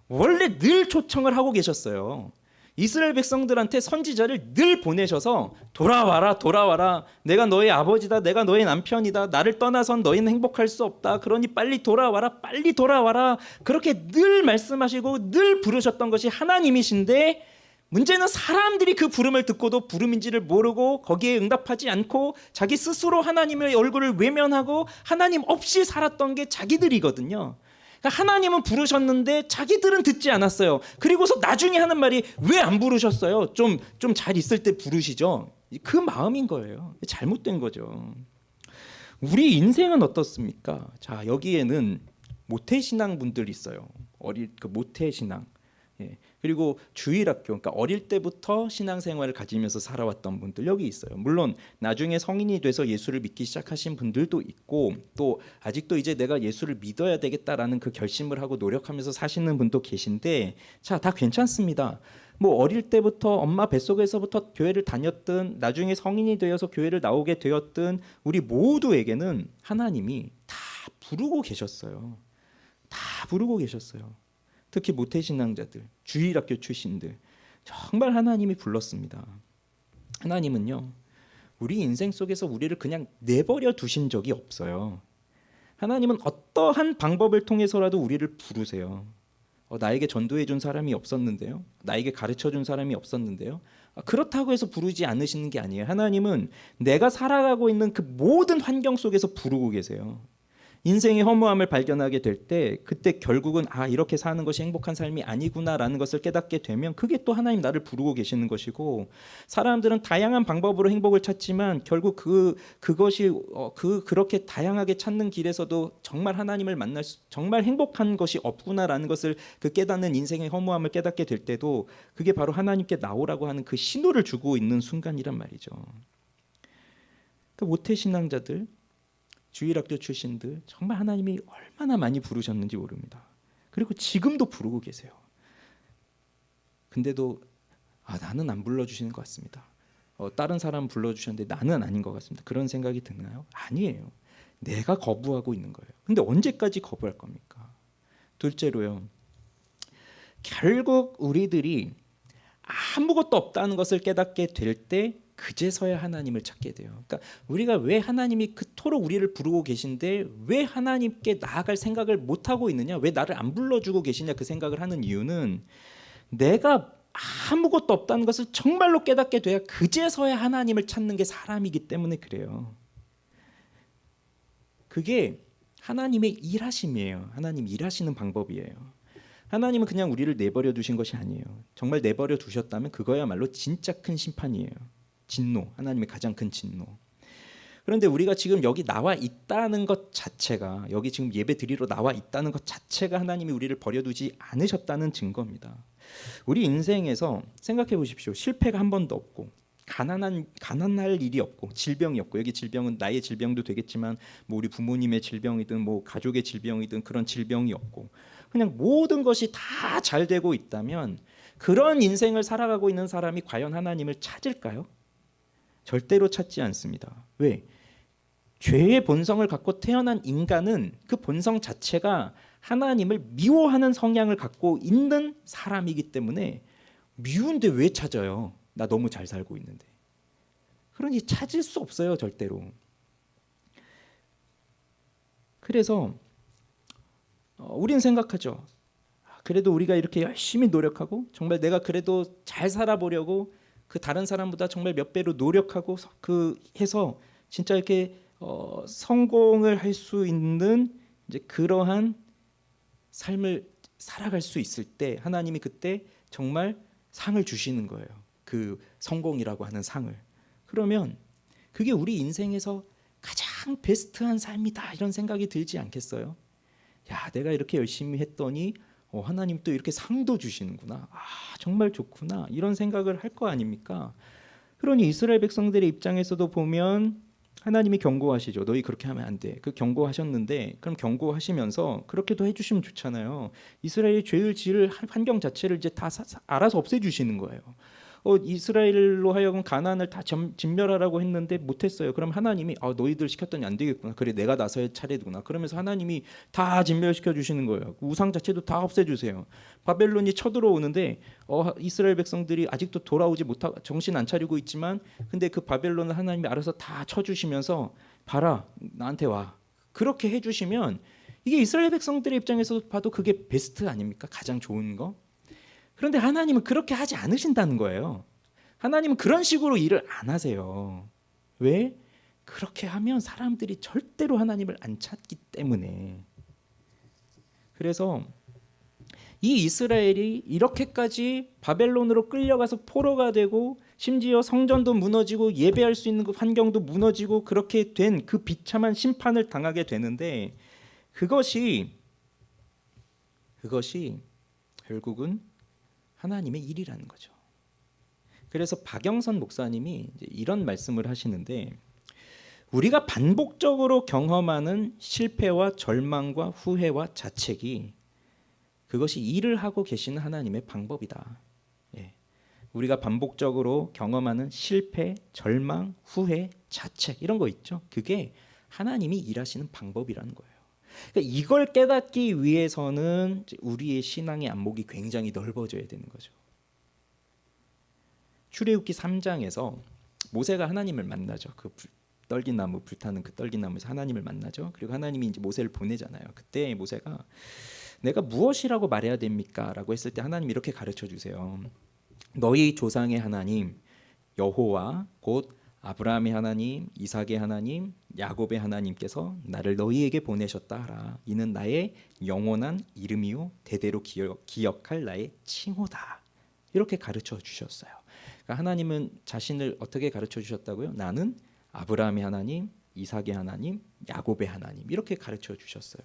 원래 늘 초청을 하고 계셨어요. 이스라엘 백성들한테 선지자를 늘 보내셔서 돌아와라 돌아와라, 내가 너의 아버지다, 내가 너의 남편이다, 나를 떠나선 너희는 행복할 수 없다, 그러니 빨리 돌아와라 빨리 돌아와라, 그렇게 늘 말씀하시고 늘 부르셨던 것이 하나님이신데, 문제는 사람들이 그 부름을 듣고도 부름인지를 모르고 거기에 응답하지 않고 자기 스스로 하나님의 얼굴을 외면하고 하나님 없이 살았던 게 자기들이거든요. 하나님은 부르셨는데 자기들은 듣지 않았어요. 그리고서 나중에 하는 말이 왜 안 부르셨어요? 좀 잘 있을 때 부르시죠. 그 마음인 거예요. 잘못된 거죠. 우리 인생은 어떻습니까? 자, 여기에는 모태신앙 분들이 있어요. 그 모태신앙. 예. 그리고 주일학교, 그러니까 어릴 때부터 신앙생활을 가지면서 살아왔던 분들 여기 있어요. 물론 나중에 성인이 돼서 예수를 믿기 시작하신 분들도 있고, 또 아직도 이제 내가 예수를 믿어야 되겠다라는 그 결심을 하고 노력하면서 사시는 분도 계신데, 자, 다 괜찮습니다. 뭐 어릴 때부터 엄마 뱃속에서부터 교회를 다녔든 나중에 성인이 되어서 교회를 나오게 되었든 우리 모두에게는 하나님이 다 부르고 계셨어요. 다 부르고 계셨어요. 특히 모태신앙자들, 주일학교 출신들, 정말 하나님이 불렀습니다. 하나님은요, 우리 인생 속에서 우리를 그냥 내버려 두신 적이 없어요. 하나님은 어떠한 방법을 통해서라도 우리를 부르세요. 나에게 전도해 준 사람이 없었는데요, 나에게 가르쳐 준 사람이 없었는데요, 그렇다고 해서 부르지 않으시는 게 아니에요. 하나님은 내가 살아가고 있는 그 모든 환경 속에서 부르고 계세요. 인생의 허무함을 발견하게 될 때, 그때 결국은 이렇게 사는 것이 행복한 삶이 아니구나라는 것을 깨닫게 되면 그게 또 하나님 나를 부르고 계시는 것이고, 사람들은 다양한 방법으로 행복을 찾지만 결국 그것이 그렇게 다양하게 찾는 길에서도 정말 하나님을 만날 수, 정말 행복한 것이 없구나라는 것을 그 깨닫는 인생의 허무함을 깨닫게 될 때도 그게 바로 하나님께 나오라고 하는 그 신호를 주고 있는 순간이란 말이죠. 그 모태신앙자들, 주일학교 출신들, 정말 하나님이 얼마나 많이 부르셨는지 모릅니다. 그리고 지금도 부르고 계세요. 근데도 나는 안 불러주시는 것 같습니다. 다른 사람 불러주셨는데 나는 아닌 것 같습니다. 그런 생각이 드나요? 아니에요. 내가 거부하고 있는 거예요. 근데 언제까지 거부할 겁니까? 둘째로요, 결국 우리들이 아무것도 없다는 것을 깨닫게 될 때 그제서야 하나님을 찾게 돼요. 그러니까 우리가 왜 하나님이 그토록 우리를 부르고 계신데 왜 하나님께 나아갈 생각을 못 하고 있느냐, 왜 나를 안 불러주고 계시냐, 그 생각을 하는 이유는 내가 아무것도 없다는 것을 정말로 깨닫게 돼야 그제서야 하나님을 찾는 게 사람이기 때문에 그래요. 그게 하나님의 일하심이에요. 하나님 일하시는 방법이에요. 하나님은 그냥 우리를 내버려 두신 것이 아니에요. 정말 내버려 두셨다면 그거야말로 진짜 큰 심판이에요. 진노, 하나님의 가장 큰 진노. 그런데 우리가 지금 여기 나와 있다는 것 자체가, 여기 지금 예배 드리러 나와 있다는 것 자체가 하나님이 우리를 버려두지 않으셨다는 증거입니다. 우리 인생에서 생각해 보십시오. 실패가 한 번도 없고 가난할 일이 없고 질병이 없고, 여기 질병은 나의 질병도 되겠지만 뭐 우리 부모님의 질병이든 뭐 가족의 질병이든 그런 질병이 없고 그냥 모든 것이 다 잘 되고 있다면 그런 인생을 살아가고 있는 사람이 과연 하나님을 찾을까요? 절대로 찾지 않습니다. 왜? 죄의 본성을 갖고 태어난 인간은 그 본성 자체가 하나님을 미워하는 성향을 갖고 있는 사람이기 때문에 미운데 왜 찾아요? 나 너무 잘 살고 있는데. 그러니 찾을 수 없어요, 절대로. 그래서 우리는 생각하죠. 그래도 우리가 이렇게 열심히 노력하고 정말 내가 그래도 잘 살아보려고 그 다른 사람보다 정말 몇 배로 노력하고 그 해서 진짜 이렇게 성공을 할 수 있는 이제 그러한 삶을 살아갈 수 있을 때 하나님이 그때 정말 상을 주시는 거예요. 그 성공이라고 하는 상을. 그러면 그게 우리 인생에서 가장 베스트한 삶이다 이런 생각이 들지 않겠어요? 야, 내가 이렇게 열심히 했더니 하나님 또 이렇게 상도 주시는구나. 아, 정말 좋구나. 이런 생각을 할 거 아닙니까? 그러니 이스라엘 백성들의 입장에서도 보면 하나님이 경고하시죠. 너희 그렇게 하면 안 돼. 그 경고하셨는데 그럼 경고하시면서 그렇게도 해주시면 좋잖아요. 이스라엘이 죄를 지을 환경 자체를 이제 다 알아서 없애주시는 거예요. 이스라엘로 하여금 가나안을 다 진멸하라고 했는데 못했어요. 그럼 하나님이 너희들 시켰더니 안 되겠구나. 그래 내가 나서야 차례구나. 그러면서 하나님이 다 진멸시켜 주시는 거예요. 우상 자체도 다 없애주세요. 바벨론이 쳐들어오는데 이스라엘 백성들이 아직도 돌아오지 못하고 정신 안 차리고 있지만 근데 그 바벨론을 하나님이 알아서 다 쳐주시면서 봐라 나한테 와. 그렇게 해주시면 이게 이스라엘 백성들의 입장에서 봐도 그게 베스트 아닙니까? 가장 좋은 거. 그런데 하나님은 그렇게 하지 않으신다는 거예요. 하나님은 그런 식으로 일을 안 하세요. 왜? 그렇게 하면 사람들이 절대로 하나님을 안 찾기 때문에. 그래서 이 이스라엘이 이렇게까지 바벨론으로 끌려가서 포로가 되고 심지어 성전도 무너지고 예배할 수 있는 그 환경도 무너지고 그렇게 된 그 비참한 심판을 당하게 되는데 그것이 결국은 하나님의 일이라는 거죠. 그래서 박영선 목사님이 이제 이런 말씀을 하시는데 우리가 반복적으로 경험하는 실패와 절망과 후회와 자책이 그것이 일을 하고 계시는 하나님의 방법이다. 예. 우리가 반복적으로 경험하는 실패, 절망, 후회, 자책 이런 거 있죠. 그게 하나님이 일하시는 방법이라는 거예요. 그러니까 이걸 깨닫기 위해서는 우리의 신앙의 안목이 굉장히 넓어져야 되는 거죠. 출애굽기 3장에서 모세가 하나님을 만나죠. 그 떨기나무 불타는 그 떨기나무에서 하나님을 만나죠. 그리고 하나님이 이제 모세를 보내잖아요. 그때 모세가 내가 무엇이라고 말해야 됩니까? 라고 했을 때 하나님이 이렇게 가르쳐 주세요. 너희 조상의 하나님 여호와 곧 아브라함의 하나님, 이삭의 하나님, 야곱의 하나님께서 나를 너희에게 보내셨다 하라. 이는 나의 영원한 이름이요 대대로 기억할 나의 칭호다. 이렇게 가르쳐 주셨어요. 그러니까 하나님은 자신을 어떻게 가르쳐 주셨다고요? 나는 아브라함의 하나님, 이삭의 하나님, 야곱의 하나님 이렇게 가르쳐 주셨어요.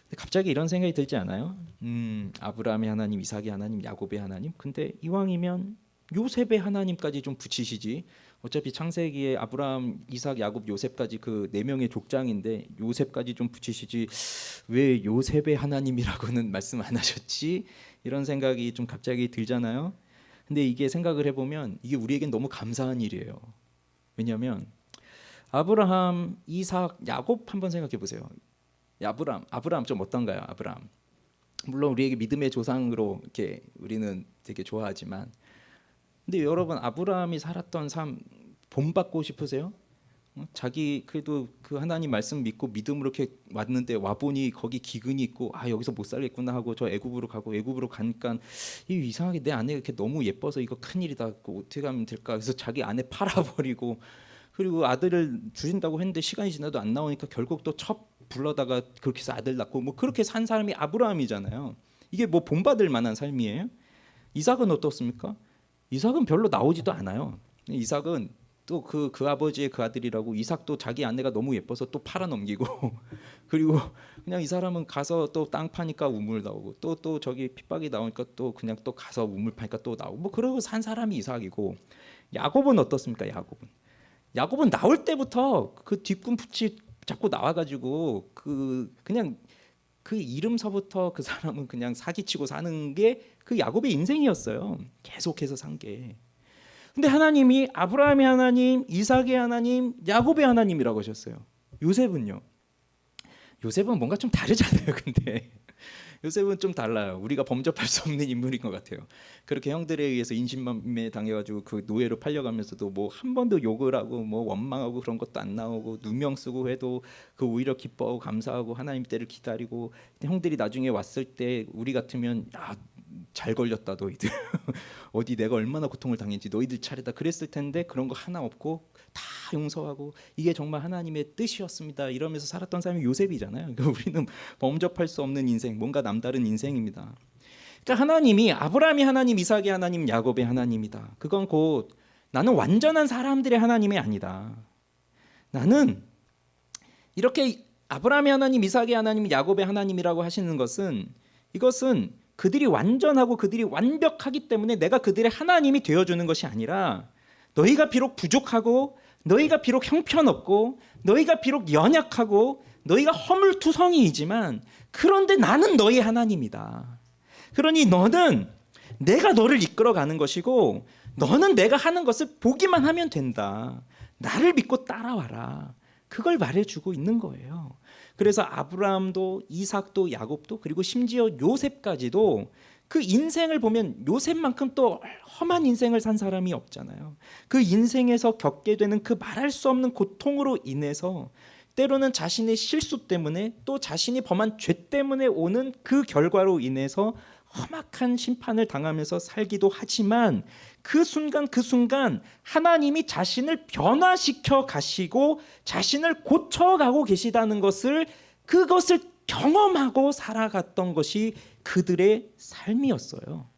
근데 갑자기 이런 생각이 들지 않아요? 아브라함의 하나님, 이삭의 하나님, 야곱의 하나님. 근데 이왕이면 요셉의 하나님까지 좀 붙이시지. 어차피 창세기에 아브라함, 이삭, 야곱, 요셉까지 그 네 명의 족장인데 요셉까지 좀 붙이시지 왜 요셉의 하나님이라고는 말씀 안 하셨지? 이런 생각이 좀 갑자기 들잖아요. 근데 이게 생각을 해보면 이게 우리에겐 너무 감사한 일이에요. 왜냐하면 아브라함, 이삭, 야곱 한번 생각해 보세요. 아브라함 좀 어떤가요? 아브라함 물론 우리에게 믿음의 조상으로 이렇게 우리는 되게 좋아하지만 근데 여러분 아브라함이 살았던 삶 본받고 싶으세요? 자기 그래도 그 하나님 말씀 믿고 믿음으로 이렇게 왔는데 와 보니 거기 기근이 있고 아 여기서 못 살겠구나 하고 저 애굽으로 가고 애굽으로 가니까 이상하게 내 아내가 이렇게 너무 예뻐서 이거 큰일이다. 어떻게 하면 될까? 그래서 자기 아내 팔아버리고 그리고 아들을 주신다고 했는데 시간이 지나도 안 나오니까 결국 또 첩 불러다가 그렇게 해서 아들 낳고 뭐 그렇게 산 사람이 아브라함이잖아요. 이게 뭐 본받을 만한 삶이에요? 이삭은 어떻습니까? 이삭은 별로 나오지도 않아요. 이삭은 또 그 아버지의 그 아들이라고 이삭도 자기 아내가 너무 예뻐서 또 팔아 넘기고 그리고 그냥 이 사람은 가서 또 땅 파니까 우물 나오고 또 저기 핍박이 나오니까 또 그냥 또 가서 우물 파니까 또 나오고 뭐 그러고 산 사람이 이삭이고 야곱은 어떻습니까? 야곱은 나올 때부터 그 뒤꿈치 자꾸 나와가지고 그냥 그 이름서부터 그 사람은 그냥 사기치고 사는 게 그 야곱의 인생이었어요. 계속해서 산 게. 근데 하나님이 아브라함의 하나님, 이삭의 하나님, 야곱의 하나님이라고 하셨어요. 요셉은요? 요셉은 뭔가 좀 다르잖아요. 근데 요셉은 좀 달라요. 우리가 범접할 수 없는 인물인 것 같아요. 그렇게 형들에 의해서 인신매매 당해가지고 그 노예로 팔려가면서도 뭐 한 번도 욕을 하고 뭐 원망하고 그런 것도 안 나오고 누명 쓰고 해도 그 오히려 기뻐하고 감사하고 하나님 때를 기다리고 형들이 나중에 왔을 때 우리 같으면 잘 걸렸다 너희들 어디 내가 얼마나 고통을 당했지 너희들 차례다 그랬을 텐데 그런 거 하나 없고 다 용서하고 이게 정말 하나님의 뜻이었습니다 이러면서 살았던 사람이 요셉이잖아요. 그러니까 우리는 범접할 수 없는 인생 뭔가 남다른 인생입니다. 그러니까 하나님이 아브라함이 하나님 이삭의 하나님 야곱의 하나님이다. 그건 곧 나는 완전한 사람들의 하나님이 아니다. 나는 이렇게 아브라함의 하나님 이삭의 하나님 야곱의 하나님이라고 하시는 것은 이것은 그들이 완전하고 그들이 완벽하기 때문에 내가 그들의 하나님이 되어주는 것이 아니라 너희가 비록 부족하고 너희가 비록 형편없고 너희가 비록 연약하고 너희가 허물투성이이지만 그런데 나는 너희 하나님이다. 그러니 너는 내가 너를 이끌어가는 것이고 너는 내가 하는 것을 보기만 하면 된다. 나를 믿고 따라와라. 그걸 말해주고 있는 거예요. 그래서 아브라함도 이삭도 야곱도 그리고 심지어 요셉까지도 그 인생을 보면 요셉만큼 또 험한 인생을 산 사람이 없잖아요. 그 인생에서 겪게 되는 그 말할 수 없는 고통으로 인해서 때로는 자신의 실수 때문에 또 자신이 범한 죄 때문에 오는 그 결과로 인해서 험악한 심판을 당하면서 살기도 하지만 그 순간 하나님이 자신을 변화시켜 가시고 자신을 고쳐가고 계시다는 것을 그것을 경험하고 살아갔던 것이 그들의 삶이었어요.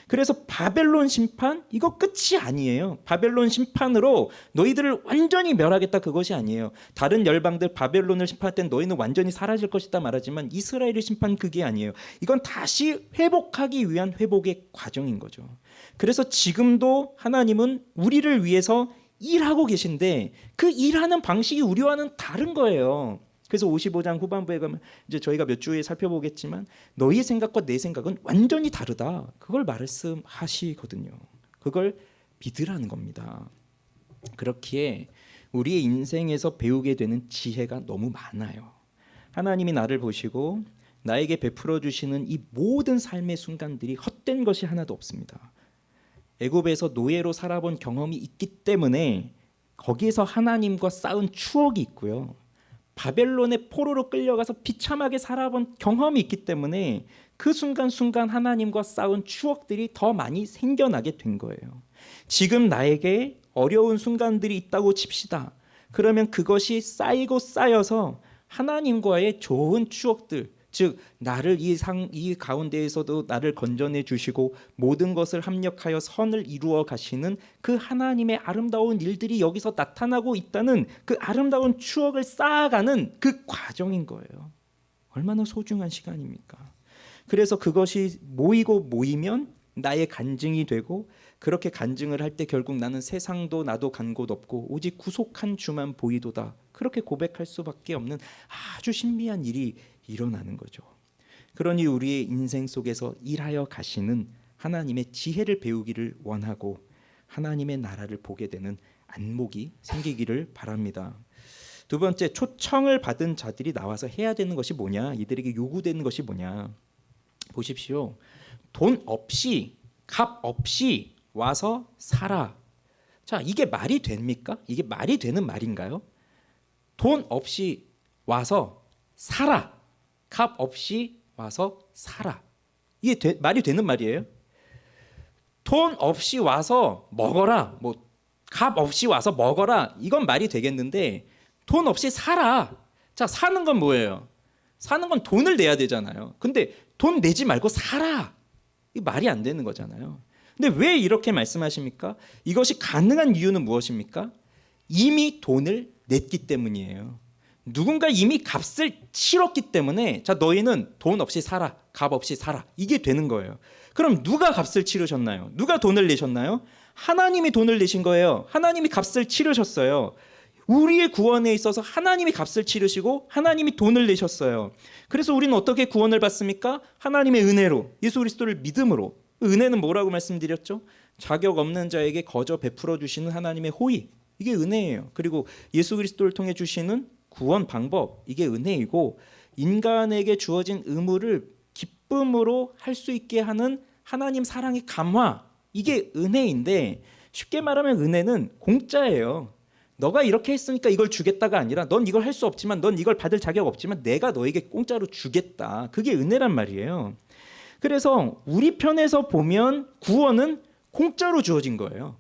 그래서 바벨론 심판 이거 끝이 아니에요. 바벨론 심판으로 너희들을 완전히 멸하겠다 그것이 아니에요. 다른 열방들 바벨론을 심판할 땐 너희는 완전히 사라질 것이다 말하지만 이스라엘의 심판 그게 아니에요. 이건 다시 회복하기 위한 회복의 과정인 거죠. 그래서 지금도 하나님은 우리를 위해서 일하고 계신데 그 일하는 방식이 우리와는 다른 거예요. 그래서 55장 후반부에 가면 이제 저희가 몇 주에 살펴보겠지만 너희의 생각과 내 생각은 완전히 다르다. 그걸 말씀하시거든요. 그걸 믿으라는 겁니다. 그렇기에 우리의 인생에서 배우게 되는 지혜가 너무 많아요. 하나님이 나를 보시고 나에게 베풀어 주시는 이 모든 삶의 순간들이 헛된 것이 하나도 없습니다. 애굽에서 노예로 살아본 경험이 있기 때문에 거기에서 하나님과 쌓은 추억이 있고요. 바벨론의 포로로 끌려가서 비참하게 살아본 경험이 있기 때문에 그 순간순간 하나님과 쌓은 추억들이 더 많이 생겨나게 된 거예요. 지금 나에게 어려운 순간들이 있다고 칩시다. 그러면 그것이 쌓이고 쌓여서 하나님과의 좋은 추억들, 즉 나를 이 가운데에서도 나를 건져내 주시고 모든 것을 합력하여 선을 이루어 가시는 그 하나님의 아름다운 일들이 여기서 나타나고 있다는 그 아름다운 추억을 쌓아가는 그 과정인 거예요. 얼마나 소중한 시간입니까? 그래서 그것이 모이면 나의 간증이 되고 그렇게 간증을 할 때 결국 나는 세상도 나도 간 곳 없고 오직 구속한 주만 보이도다. 그렇게 고백할 수밖에 없는 아주 신비한 일이 일어나는 거죠. 그러니 우리의 인생 속에서 일하여 가시는 하나님의 지혜를 배우기를 원하고 하나님의 나라를 보게 되는 안목이 생기기를 바랍니다. 두 번째, 초청을 받은 자들이 나와서 해야 되는 것이 뭐냐? 이들에게 요구되는 것이 뭐냐? 보십시오. 돈 없이 값 없이 와서 살아. 자, 이게 말이 됩니까? 이게 말이 되는 말인가요? 돈 없이 와서 살아. 값 없이 와서 살아. 이게 말이 되는 말이에요? 돈 없이 와서 먹어라. 뭐 값 없이 와서 먹어라. 이건 말이 되겠는데 돈 없이 살아. 자, 사는 건 뭐예요? 사는 건 돈을 내야 되잖아요. 근데 돈 내지 말고 살아. 이 말이 안 되는 거잖아요. 근데 왜 이렇게 말씀하십니까? 이것이 가능한 이유는 무엇입니까? 이미 돈을 냈기 때문이에요. 누군가 이미 값을 치렀기 때문에 자, 너희는 돈 없이 살아. 값 없이 살아. 이게 되는 거예요. 그럼 누가 값을 치르셨나요? 누가 돈을 내셨나요? 하나님이 돈을 내신 거예요. 하나님이 값을 치르셨어요. 우리의 구원에 있어서 하나님이 값을 치르시고 하나님이 돈을 내셨어요. 그래서 우리는 어떻게 구원을 받습니까? 하나님의 은혜로, 예수 그리스도를 믿음으로. 은혜는 뭐라고 말씀드렸죠? 자격 없는 자에게 거저 베풀어 주시는 하나님의 호의. 이게 은혜예요. 그리고 예수 그리스도를 통해 주시는 구원 방법. 이게 은혜이고 인간에게 주어진 의무를 기쁨으로 할 수 있게 하는 하나님 사랑의 감화. 이게 은혜인데 쉽게 말하면 은혜는 공짜예요. 너가 이렇게 했으니까 이걸 주겠다가 아니라 넌 이걸 할 수 없지만 넌 이걸 받을 자격 없지만 내가 너에게 공짜로 주겠다. 그게 은혜란 말이에요. 그래서 우리 편에서 보면 구원은 공짜로 주어진 거예요.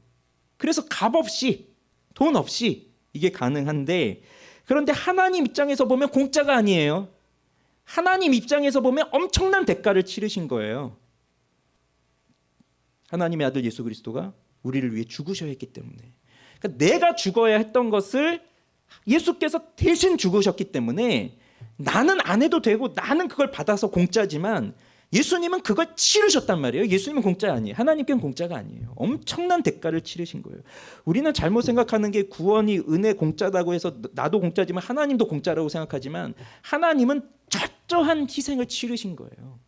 그래서 값 없이 돈 없이 이게 가능한데 그런데 하나님 입장에서 보면 공짜가 아니에요. 하나님 입장에서 보면 엄청난 대가를 치르신 거예요. 하나님의 아들 예수 그리스도가 우리를 위해 죽으셔야 했기 때문에. 그러니까 내가 죽어야 했던 것을 예수께서 대신 죽으셨기 때문에 나는 안 해도 되고 나는 그걸 받아서 공짜지만 예수님은 그걸 치르셨단 말이에요. 예수님은 공짜 아니에요. 하나님께는 공짜가 아니에요. 엄청난 대가를 치르신 거예요. 우리는 잘못 생각하는 게 구원이 은혜 공짜다고 해서 나도 공짜지만 하나님도 공짜라고 생각하지만 하나님은 철저한 희생을 치르신 거예요.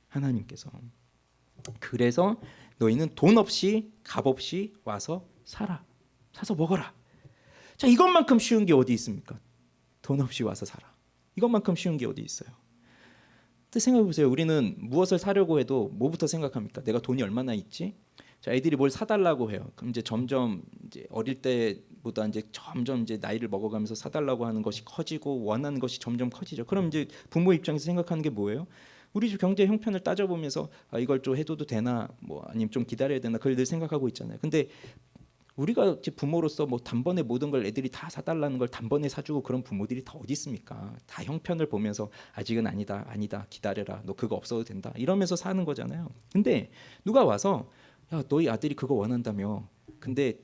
하나님께서. 그래서 너희는 돈 없이 값 없이 와서 살아. 사서 먹어라. 자, 이것만큼 쉬운 게 어디 있습니까? 돈 없이 와서 살아. 이것만큼 쉬운 게 어디 있어요? 근데 생각해 보세요. 우리는 무엇을 사려고 해도 뭐부터 생각합니까? 내가 돈이 얼마나 있지? 자, 애들이 뭘 사달라고 해요. 그럼 이제 점점 이제 어릴 때보다 이제 점점 이제 나이를 먹어가면서 사달라고 하는 것이 커지고 원하는 것이 점점 커지죠. 그럼 이제 부모 입장에서 생각하는 게 뭐예요? 우리 집 경제 형편을 따져보면서 아, 이걸 좀 해줘도 되나, 뭐 아니면 좀 기다려야 되나 그걸 늘 생각하고 있잖아요. 근데 우리가 이제 부모로서 뭐 단번에 모든 걸 애들이 다 사달라는 걸 단번에 사주고 그런 부모들이 다 어디 있습니까? 다 형편을 보면서 아직은 아니다, 아니다, 기다려라, 너 그거 없어도 된다 이러면서 사는 거잖아요. 근데 누가 와서 야, 너희 아들이 그거 원한다며. 근데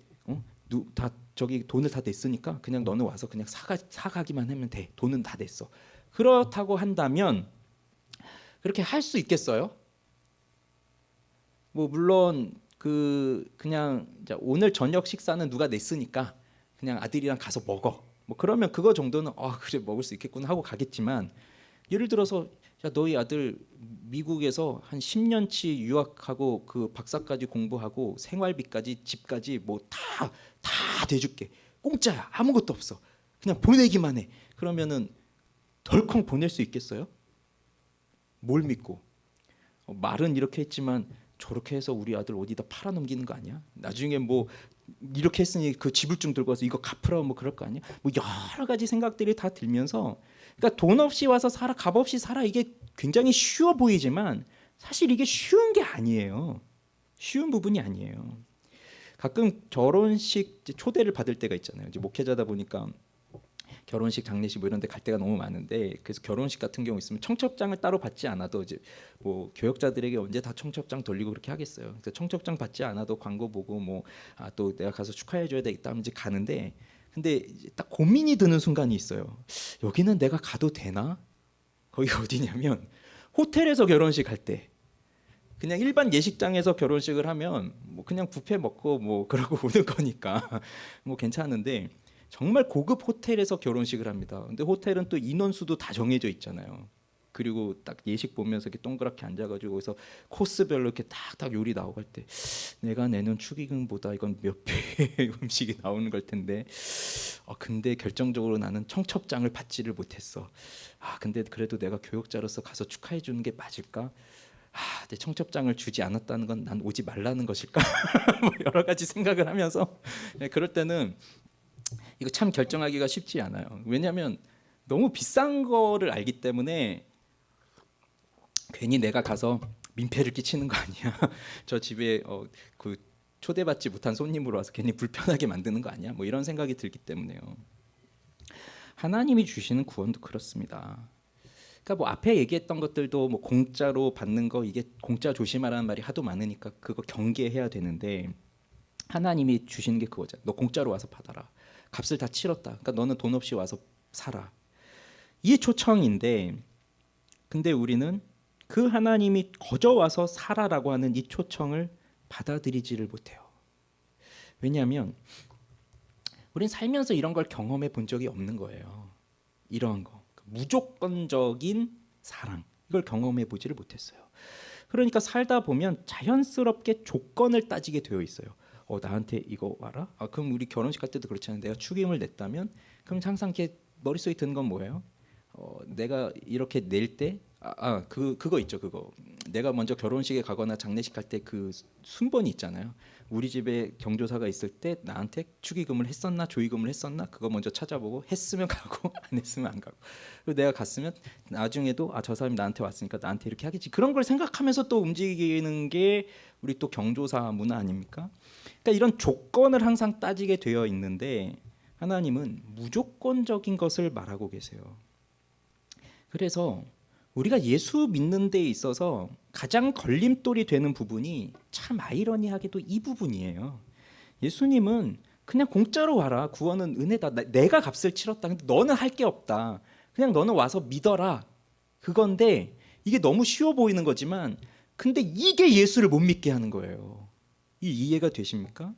다 저기 돈을 다 냈으니까 그냥 너는 와서 그냥 사가기만 하면 돼. 돈은 다 냈어. 그렇다고 한다면 그렇게 할 수 있겠어요? 뭐 물론 그냥 오늘 저녁 식사는 누가 냈으니까 그냥 아들이랑 가서 먹어. 뭐 그러면 그거 정도는 그래 먹을 수 있겠구나 하고 가겠지만 예를 들어서 야, 너희 아들 미국에서 한 10년치 유학하고 그 박사까지 공부하고 생활비까지 집까지 뭐 다 대줄게. 공짜야. 아무것도 없어. 그냥 보내기만 해. 그러면은 덜컹 보낼 수 있겠어요? 뭘 믿고? 말은 이렇게 했지만 저렇게 해서 우리 아들 어디다 팔아넘기는 거 아니야? 나중에 뭐 이렇게 했으니 그 지불증 들고 와서 이거 갚으라고 뭐 그럴 거 아니야? 뭐 여러 가지 생각들이 다 들면서 그러니까 돈 없이 와서 살아, 값 없이 살아 이게 굉장히 쉬워 보이지만 사실 이게 쉬운 게 아니에요. 쉬운 부분이 아니에요. 가끔 결혼식 초대를 받을 때가 있잖아요. 이제 목회자다 보니까 결혼식, 장례식 뭐 이런 데 갈 때가 너무 많은데 그래서 결혼식 같은 경우 있으면 청첩장을 따로 받지 않아도 이제 뭐 교역자들에게 언제 다 청첩장 돌리고 그렇게 하겠어요. 그래서 청첩장 받지 않아도 광고 보고 뭐 또 내가 가서 축하해 줘야 되겠다 하면 이제 가는데 근데 이제 딱 고민이 드는 순간이 있어요. 여기는 내가 가도 되나? 거기가 어디냐면 호텔에서 결혼식 할 때 그냥 일반 예식장에서 결혼식을 하면 뭐 그냥 뷔페 먹고 뭐 그러고 오는 거니까 뭐 괜찮은데 정말 고급 호텔에서 결혼식을 합니다. 근데 호텔은 또 인원수도 다 정해져 있잖아요. 그리고 딱 예식 보면서 이렇게 동그랗게 앉아가지고 거기서 코스별로 이렇게 탁탁 요리 나오고 할 때 내가 내는 축의금보다 이건 몇 배의 음식이 나오는 걸 텐데 근데 결정적으로 나는 청첩장을 받지를 못했어. 근데 그래도 내가 교역자로서 가서 축하해 주는 게 맞을까? 내 청첩장을 주지 않았다는 건 난 오지 말라는 것일까? 뭐 여러 가지 생각을 하면서 그럴 때는 이거 참 결정하기가 쉽지 않아요. 왜냐하면 너무 비싼 거를 알기 때문에 괜히 내가 가서 민폐를 끼치는 거 아니야? 저 집에 그 초대받지 못한 손님으로 와서 괜히 불편하게 만드는 거 아니야? 뭐 이런 생각이 들기 때문에요. 하나님이 주시는 구원도 그렇습니다. 그러니까 뭐 앞에 얘기했던 것들도 뭐 공짜로 받는 거, 이게 공짜 조심하라는 말이 하도 많으니까 그거 경계해야 되는데, 하나님이 주시는 게 그거잖아. 너 공짜로 와서 받아라. 값을 다 치렀다. 그러니까 너는 돈 없이 와서 살아. 이게 초청인데, 근데 우리는 그 하나님이 거저 와서 살아라고 하는 이 초청을 받아들이지를 못해요. 왜냐하면 우린 살면서 이런 걸 경험해 본 적이 없는 거예요. 이러한 거, 무조건적인 사랑, 이걸 경험해 보지를 못했어요. 그러니까 살다 보면 자연스럽게 조건을 따지게 되어 있어요. 나한테 이거 와라? 그럼 우리 결혼식 할 때도 그렇잖아요. 내가 축의금을 냈다면 그럼 항상 이렇게 머릿속에 드는 건 뭐예요? 내가 이렇게 낼 때 그거 있죠. 그거 내가 먼저 결혼식에 가거나 장례식 갈 때 그 순번이 있잖아요. 우리 집에 경조사가 있을 때 나한테 축의금을 했었나 조의금을 했었나 그거 먼저 찾아보고 했으면 가고 안 했으면 안 가고, 그리고 내가 갔으면 나중에도 저 사람이 나한테 왔으니까 나한테 이렇게 하겠지, 그런 걸 생각하면서 또 움직이는 게 우리 또 경조사 문화 아닙니까? 그러니까 이런 조건을 항상 따지게 되어 있는데 하나님은 무조건적인 것을 말하고 계세요. 그래서 우리가 예수 믿는 데 있어서 가장 걸림돌이 되는 부분이 참 아이러니하게도 이 부분이에요. 예수님은 그냥 공짜로 와라. 구원은 은혜다. 내가 값을 치렀다. 근데 너는 할 게 없다. 그냥 너는 와서 믿어라. 그건데 이게 너무 쉬워 보이는 거지만 근데 이게 예수를 못 믿게 하는 거예요. 이해가 되십니까?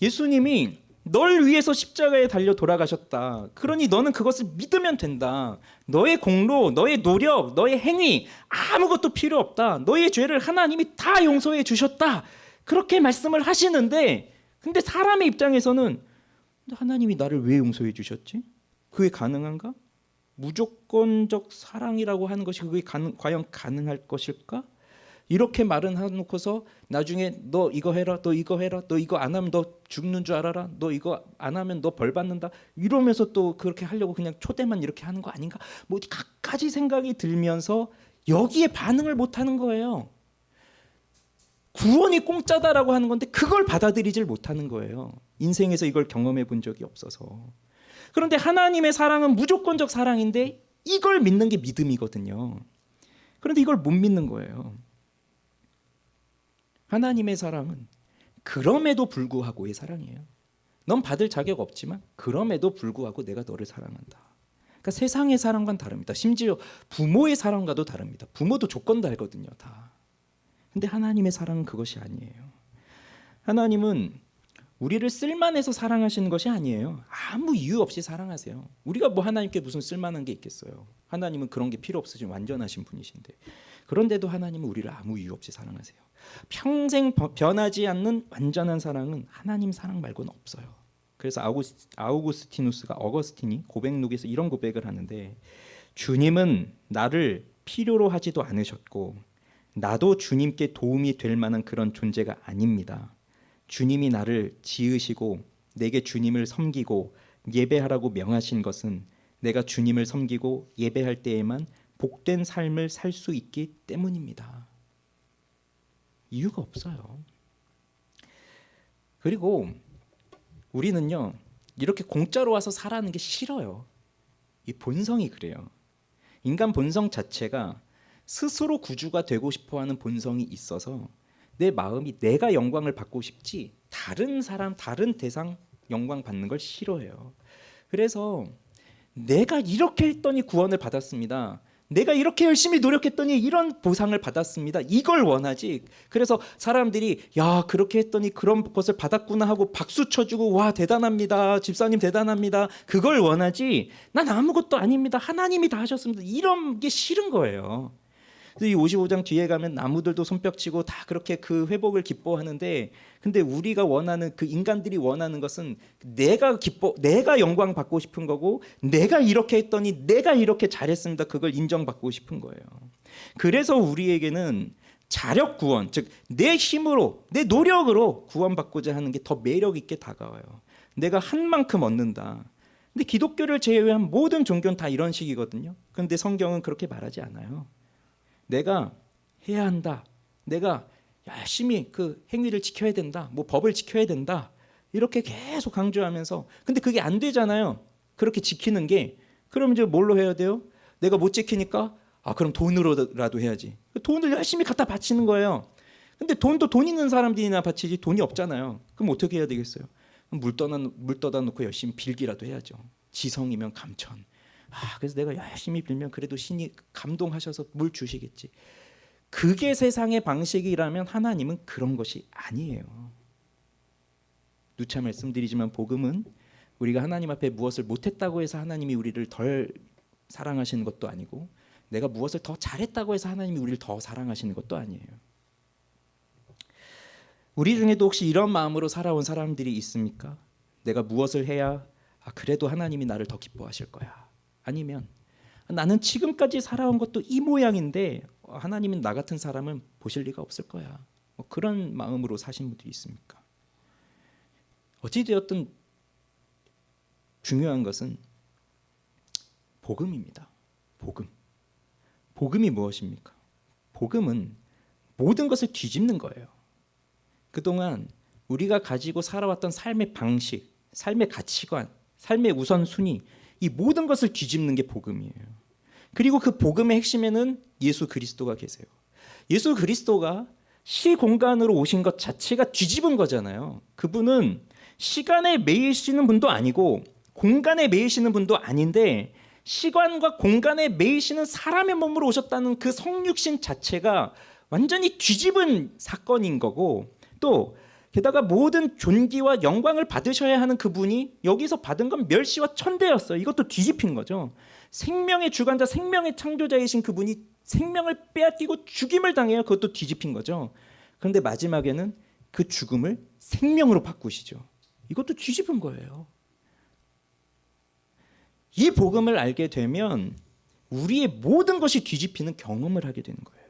예수님이 널 위해서 십자가에 달려 돌아가셨다. 그러니 너는 그것을 믿으면 된다. 너의 공로, 너의 노력, 너의 행위 아무것도 필요 없다. 너의 죄를 하나님이 다 용서해 주셨다. 그렇게 말씀을 하시는데, 근데 사람의 입장에서는 하나님이 나를 왜 용서해 주셨지? 그게 가능한가? 무조건적 사랑이라고 하는 것이 그게 과연 가능할 것일까? 이렇게 말은 해놓고서 나중에 너 이거 해라, 너 이거 해라, 너 이거 안 하면 너 죽는 줄 알아라, 너 이거 안 하면 너 벌 받는다, 이러면서 또 그렇게 하려고 그냥 초대만 이렇게 하는 거 아닌가? 뭐 갖가지 생각이 들면서 여기에 반응을 못하는 거예요. 구원이 공짜다라고 하는 건데 그걸 받아들이질 못하는 거예요. 인생에서 이걸 경험해 본 적이 없어서. 그런데 하나님의 사랑은 무조건적 사랑인데 이걸 믿는 게 믿음이거든요. 그런데 이걸 못 믿는 거예요. 하나님의 사랑은 그럼에도 불구하고의 사랑이에요. 넌 받을 자격 없지만 그럼에도 불구하고 내가 너를 사랑한다. 그러니까 세상의 사랑과는 다릅니다. 심지어 부모의 사랑과도 다릅니다. 부모도 조건 달거든요, 다. 근데 하나님의 사랑은 그것이 아니에요. 하나님은 우리를 쓸만해서 사랑하시는 것이 아니에요. 아무 이유 없이 사랑하세요. 우리가 뭐 하나님께 무슨 쓸만한 게 있겠어요. 하나님은 그런 게 필요 없으신 완전하신 분이신데, 그런데도 하나님은 우리를 아무 이유 없이 사랑하세요. 평생 변하지 않는 완전한 사랑은 하나님 사랑 말고는 없어요. 그래서 어거스틴이 고백록에서 이런 고백을 하는데, 주님은 나를 필요로 하지도 않으셨고 나도 주님께 도움이 될 만한 그런 존재가 아닙니다. 주님이 나를 지으시고 내게 주님을 섬기고 예배하라고 명하신 것은 내가 주님을 섬기고 예배할 때에만 복된 삶을 살 수 있기 때문입니다. 이유가 없어요. 그리고 우리는요, 이렇게 공짜로 와서 살아는 게 싫어요. 이 본성이 그래요. 인간 본성 자체가 스스로 구주가 되고 싶어하는 본성이 있어서 내 마음이 내가 영광을 받고 싶지 다른 사람, 다른 대상 영광 받는 걸 싫어해요. 그래서 내가 이렇게 했더니 구원을 받았습니다. 내가 이렇게 열심히 노력했더니 이런 보상을 받았습니다. 이걸 원하지. 그래서 사람들이 야, 그렇게 했더니 그런 것을 받았구나 하고 박수 쳐주고 와, 대단합니다. 집사님 대단합니다. 그걸 원하지. 난 아무것도 아닙니다. 하나님이 다 하셨습니다. 이런 게 싫은 거예요. 이 55장 뒤에 가면 나무들도 손뼉치고 다 그렇게 그 회복을 기뻐하는데, 근데 우리가 원하는, 그 인간들이 원하는 것은 내가 영광 받고 싶은 거고, 내가 이렇게 했더니 내가 이렇게 잘했습니다. 그걸 인정받고 싶은 거예요. 그래서 우리에게는 자력 구원, 즉 내 힘으로, 내 노력으로 구원받고자 하는 게 더 매력 있게 다가와요. 내가 한 만큼 얻는다. 근데 기독교를 제외한 모든 종교는 다 이런 식이거든요. 그런데 성경은 그렇게 말하지 않아요. 내가 해야 한다. 내가 열심히 그 행위를 지켜야 된다. 뭐 법을 지켜야 된다. 이렇게 계속 강조하면서, 근데 그게 안 되잖아요. 그렇게 지키는 게. 그럼 이제 뭘로 해야 돼요? 내가 못 지키니까 그럼 돈으로라도 해야지. 돈을 열심히 갖다 바치는 거예요. 근데 돈도 돈 있는 사람들이나 바치지 돈이 없잖아요. 그럼 어떻게 해야 되겠어요? 물 떠다 놓고 열심히 빌기라도 해야죠. 지성이면 감천. 그래서 내가 열심히 빌면 그래도 신이 감동하셔서 물 주시겠지. 그게 세상의 방식이라면 하나님은 그런 것이 아니에요. 누차 말씀드리지만 복음은 우리가 하나님 앞에 무엇을 못했다고 해서 하나님이 우리를 덜 사랑하시는 것도 아니고, 내가 무엇을 더 잘했다고 해서 하나님이 우리를 더 사랑하시는 것도 아니에요. 우리 중에도 혹시 이런 마음으로 살아온 사람들이 있습니까? 내가 무엇을 해야 그래도 하나님이 나를 더 기뻐하실 거야. 아니면 나는 지금까지 살아온 것도 이 모양인데 하나님은 나 같은 사람은 보실 리가 없을 거야. 그런 마음으로 사신 분들이 있습니까? 어찌되었든 중요한 것은 복음입니다. 복음이 무엇입니까? 복음은 모든 것을 뒤집는 거예요. 그동안 우리가 가지고 살아왔던 삶의 방식, 삶의 가치관, 삶의 우선순위, 이 모든 것을 뒤집는 게 복음이에요. 그리고 그 복음의 핵심에는 예수 그리스도가 계세요. 예수 그리스도가 시공간으로 오신 것 자체가 뒤집은 거잖아요. 그분은 시간에 매이시는 분도 아니고 공간에 매이시는 분도 아닌데, 시간과 공간에 매이시는 사람의 몸으로 오셨다는 그 성육신 자체가 완전히 뒤집은 사건인 거고, 또 게다가 모든 존귀와 영광을 받으셔야 하는 그분이 여기서 받은 건 멸시와 천대였어요. 이것도 뒤집힌 거죠. 생명의 주관자, 생명의 창조자이신 그분이 생명을 빼앗기고 죽임을 당해요. 그것도 뒤집힌 거죠. 그런데 마지막에는 그 죽음을 생명으로 바꾸시죠. 이것도 뒤집은 거예요. 이 복음을 알게 되면 우리의 모든 것이 뒤집히는 경험을 하게 되는 거예요.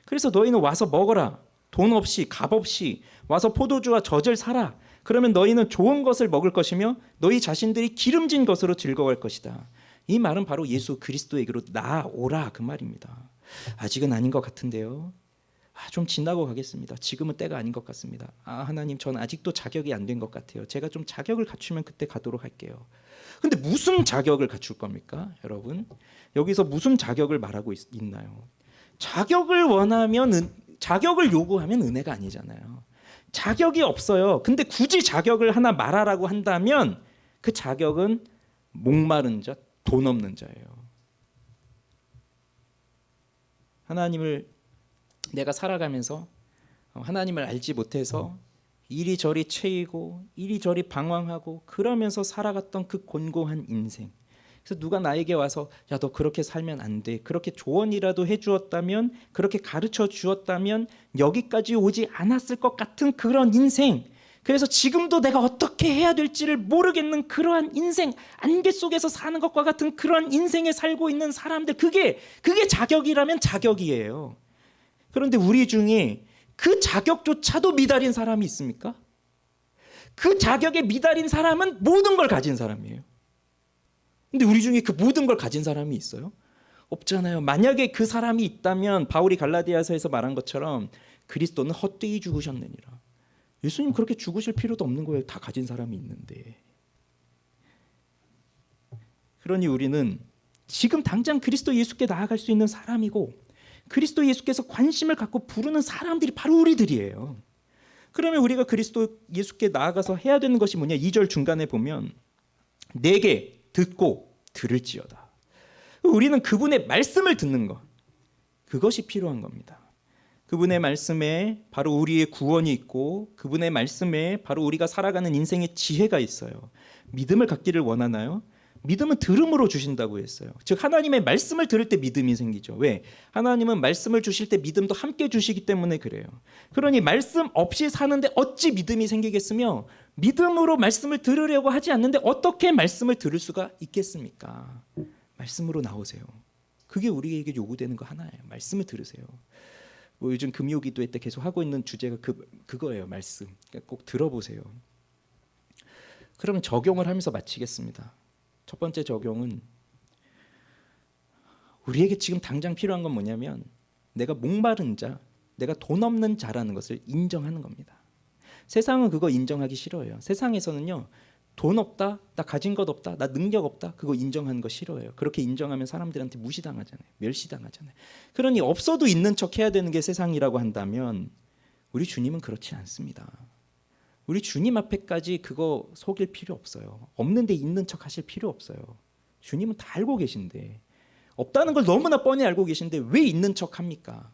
그래서 너희는 와서 먹어라. 돈 없이 값 없이 와서 포도주와 젖을 사라. 그러면 너희는 좋은 것을 먹을 것이며 너희 자신들이 기름진 것으로 즐거워할 것이다. 이 말은 바로 예수 그리스도에게로 나아오라 그 말입니다. 아직은 아닌 것 같은데요. 좀 지나고 가겠습니다. 지금은 때가 아닌 것 같습니다. 하나님, 전 아직도 자격이 안 된 것 같아요. 제가 좀 자격을 갖추면 그때 가도록 할게요. 근데 무슨 자격을 갖출 겁니까? 여러분, 여기서 무슨 자격을 말하고 있나요? 자격을 원하면, 자격을 요구하면 은혜가 아니잖아요. 자격이 없어요. 근데 굳이 자격을 하나 말하라고 한다면 그 자격은 목마른 자, 돈 없는 자예요. 하나님을 내가 살아가면서 하나님을 알지 못해서 이리저리 채이고 이리저리 방황하고 그러면서 살아갔던 그 곤고한 인생. 그래서 누가 나에게 와서 야, 너 그렇게 살면 안 돼. 그렇게 조언이라도 해주었다면, 그렇게 가르쳐 주었다면 여기까지 오지 않았을 것 같은 그런 인생. 그래서 지금도 내가 어떻게 해야 될지를 모르겠는 그러한 인생, 안개 속에서 사는 것과 같은 그런 인생에 살고 있는 사람들, 그게 자격이라면 자격이에요. 그런데 우리 중에 그 자격조차도 미달인 사람이 있습니까? 그 자격에 미달인 사람은 모든 걸 가진 사람이에요. 근데 우리 중에 그 모든 걸 가진 사람이 있어요? 없잖아요. 만약에 그 사람이 있다면 바울이 갈라디아서에서 말한 것처럼 그리스도는 헛되이 죽으셨느니라. 예수님 그렇게 죽으실 필요도 없는 거예요. 다 가진 사람이 있는데. 그러니 우리는 지금 당장 그리스도 예수께 나아갈 수 있는 사람이고, 그리스도 예수께서 관심을 갖고 부르는 사람들이 바로 우리들이에요. 그러면 우리가 그리스도 예수께 나아가서 해야 되는 것이 뭐냐? 2절 중간에 보면 내게 듣고 들을지어다. 우리는 그분의 말씀을 듣는 것, 그것이 필요한 겁니다. 그분의 말씀에 바로 우리의 구원이 있고, 그분의 말씀에 바로 우리가 살아가는 인생의 지혜가 있어요. 믿음을 갖기를 원하나요? 믿음은 들음으로 주신다고 했어요. 즉 하나님의 말씀을 들을 때 믿음이 생기죠. 왜? 하나님은 말씀을 주실 때 믿음도 함께 주시기 때문에 그래요. 그러니 말씀 없이 사는데 어찌 믿음이 생기겠으며, 믿음으로 말씀을 들으려고 하지 않는데 어떻게 말씀을 들을 수가 있겠습니까? 말씀으로 나오세요. 그게 우리에게 요구되는 거 하나예요. 말씀을 들으세요. 뭐 요즘 금요 기도회 때 계속 하고 있는 주제가 그거예요. 말씀. 그러니까 꼭 들어보세요. 그러면 적용을 하면서 마치겠습니다. 첫 번째 적용은 우리에게 지금 당장 필요한 건 뭐냐면 내가 목마른 자, 내가 돈 없는 자라는 것을 인정하는 겁니다. 세상은 그거 인정하기 싫어해요. 세상에서는요, 돈 없다, 나 가진 것 없다, 나 능력 없다, 그거 인정하는 거 싫어해요. 그렇게 인정하면 사람들한테 무시당하잖아요. 멸시당하잖아요. 그러니 없어도 있는 척 해야 되는 게 세상이라고 한다면 우리 주님은 그렇지 않습니다. 우리 주님 앞에까지 그거 속일 필요 없어요. 없는데 있는 척 하실 필요 없어요. 주님은 다 알고 계신데, 없다는 걸 너무나 뻔히 알고 계신데 왜 있는 척 합니까?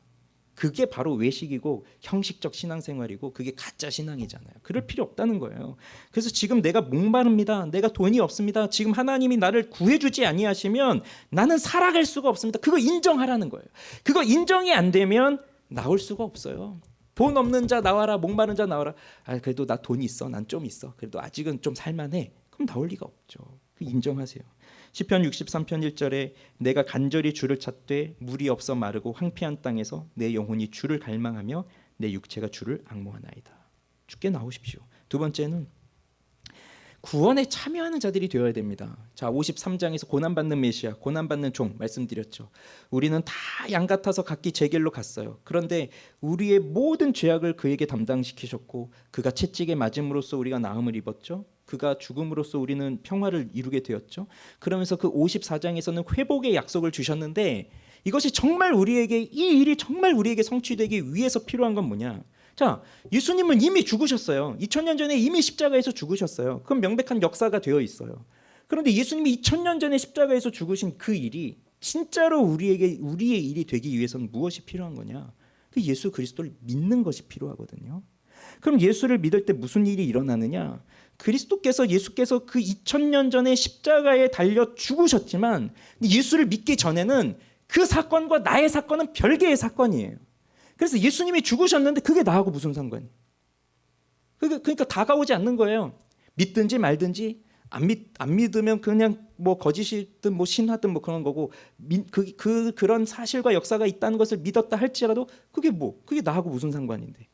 그게 바로 외식이고 형식적 신앙생활이고 그게 가짜 신앙이잖아요. 그럴 필요 없다는 거예요. 그래서 지금 내가 목마릅니다. 내가 돈이 없습니다. 지금 하나님이 나를 구해주지 아니하시면 나는 살아갈 수가 없습니다. 그거 인정하라는 거예요. 그거 인정이 안 되면 나올 수가 없어요. 돈 없는 자 나와라, 목마른 자 나와라. 아, 그래도 나 돈 있어, 난 좀 있어. 그래도 아직은 좀 살만해. 그럼 나올 리가 없죠. 인정하세요. 시편 63편 1절에 내가 간절히 주를 찾되 물이 없어 마르고 황폐한 땅에서 내 영혼이 주를 갈망하며 내 육체가 주를 앙모하나이다. 주께 나오십시오. 두 번째는 구원에 참여하는 자들이 되어야 됩니다. 자, 53장에서 고난받는 메시아, 고난받는 종 말씀드렸죠. 우리는 다 양 같아서 각기 제 길로 갔어요. 그런데 우리의 모든 죄악을 그에게 담당시키셨고 그가 채찍에 맞음으로써 우리가 나음을 입었죠. 그가 죽음으로써 우리는 평화를 이루게 되었죠. 그러면서 그 54장에서는 회복의 약속을 주셨는데 이것이 정말 우리에게, 이 일이 정말 우리에게 성취되기 위해서 필요한 건 뭐냐? 자, 예수님은 이미 죽으셨어요. 2000년 전에 이미 십자가에서 죽으셨어요. 그건 명백한 역사가 되어 있어요. 그런데 예수님이 2000년 전에 십자가에서 죽으신 그 일이 진짜로 우리에게, 우리의 일이 되기 위해서는 무엇이 필요한 거냐? 그 예수 그리스도를 믿는 것이 필요하거든요. 그럼 예수를 믿을 때 무슨 일이 일어나느냐? 예수께서 그 2000년 전에 십자가에 달려 죽으셨지만 예수를 믿기 전에는 그 사건과 나의 사건은 별개의 사건이에요. 그래서 예수님이 죽으셨는데 그게 나하고 무슨 상관이에요? 그러니까 다가오지 않는 거예요. 믿든지 말든지 안 믿으면 그냥 뭐 거짓이든 뭐 신화든 뭐 그런 거고 그런 사실과 역사가 있다는 것을 믿었다 할지라도 그게 나하고 무슨 상관인데?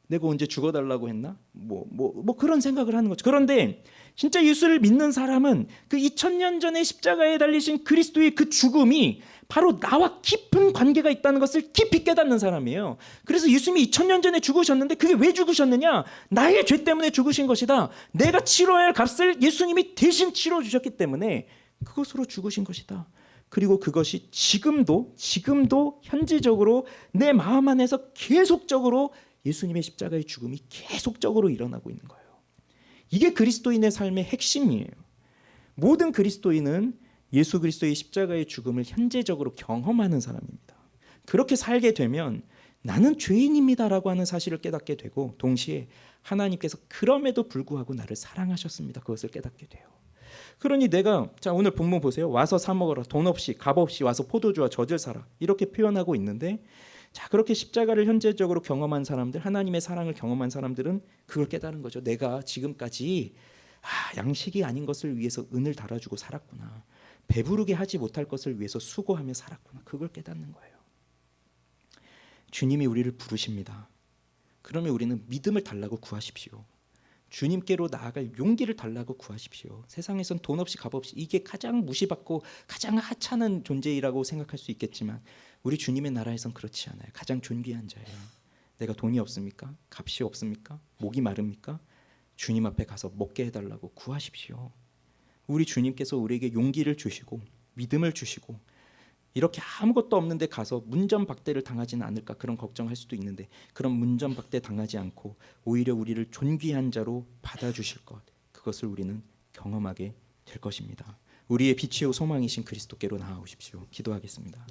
내가 언제 죽어달라고 했나? 뭐 그런 생각을 하는 거죠. 그런데 진짜 예수를 믿는 사람은 그 2000년 전에 십자가에 달리신 그리스도의 그 죽음이 바로 나와 깊은 관계가 있다는 것을 깊이 깨닫는 사람이에요. 그래서 예수님이 2000년 전에 죽으셨는데 그게 왜 죽으셨느냐? 나의 죄 때문에 죽으신 것이다. 내가 치러야 할 값을 예수님이 대신 치러주셨기 때문에 그것으로 죽으신 것이다. 그리고 그것이 지금도 현지적으로 내 마음 안에서 계속적으로 예수님의 십자가의 죽음이 계속적으로 일어나고 있는 거예요. 이게 그리스도인의 삶의 핵심이에요. 모든 그리스도인은 예수 그리스도의 십자가의 죽음을 현재적으로 경험하는 사람입니다. 그렇게 살게 되면 나는 죄인입니다라고 하는 사실을 깨닫게 되고 동시에 하나님께서 그럼에도 불구하고 나를 사랑하셨습니다. 그것을 깨닫게 돼요. 그러니 자 오늘 본문 보세요. 와서 사 먹어라. 돈 없이 값 없이 와서 포도주와 젖을 사라. 이렇게 표현하고 있는데 자, 그렇게 십자가를 현재적으로 경험한 사람들, 하나님의 사랑을 경험한 사람들은 그걸 깨달은 거죠. 내가 지금까지 양식이 아닌 것을 위해서 은을 달아주고 살았구나. 배부르게 하지 못할 것을 위해서 수고하며 살았구나. 그걸 깨닫는 거예요. 주님이 우리를 부르십니다. 그러면 우리는 믿음을 달라고 구하십시오. 주님께로 나아갈 용기를 달라고 구하십시오. 세상에선 돈 없이 값 없이 이게 가장 무시받고 가장 하찮은 존재이라고 생각할 수 있겠지만 우리 주님의 나라에선 그렇지 않아요. 가장 존귀한 자예요. 내가 돈이 없습니까? 값이 없습니까? 목이 마릅니까? 주님 앞에 가서 먹게 해달라고 구하십시오. 우리 주님께서 우리에게 용기를 주시고 믿음을 주시고 이렇게 아무것도 없는데 가서 문전박대를 당하지는 않을까 그런 걱정할 수도 있는데 그런 문전박대 당하지 않고 오히려 우리를 존귀한 자로 받아주실 것, 그것을 우리는 경험하게 될 것입니다. 우리의 빛이요 소망이신 그리스도께로 나아오십시오. 기도하겠습니다.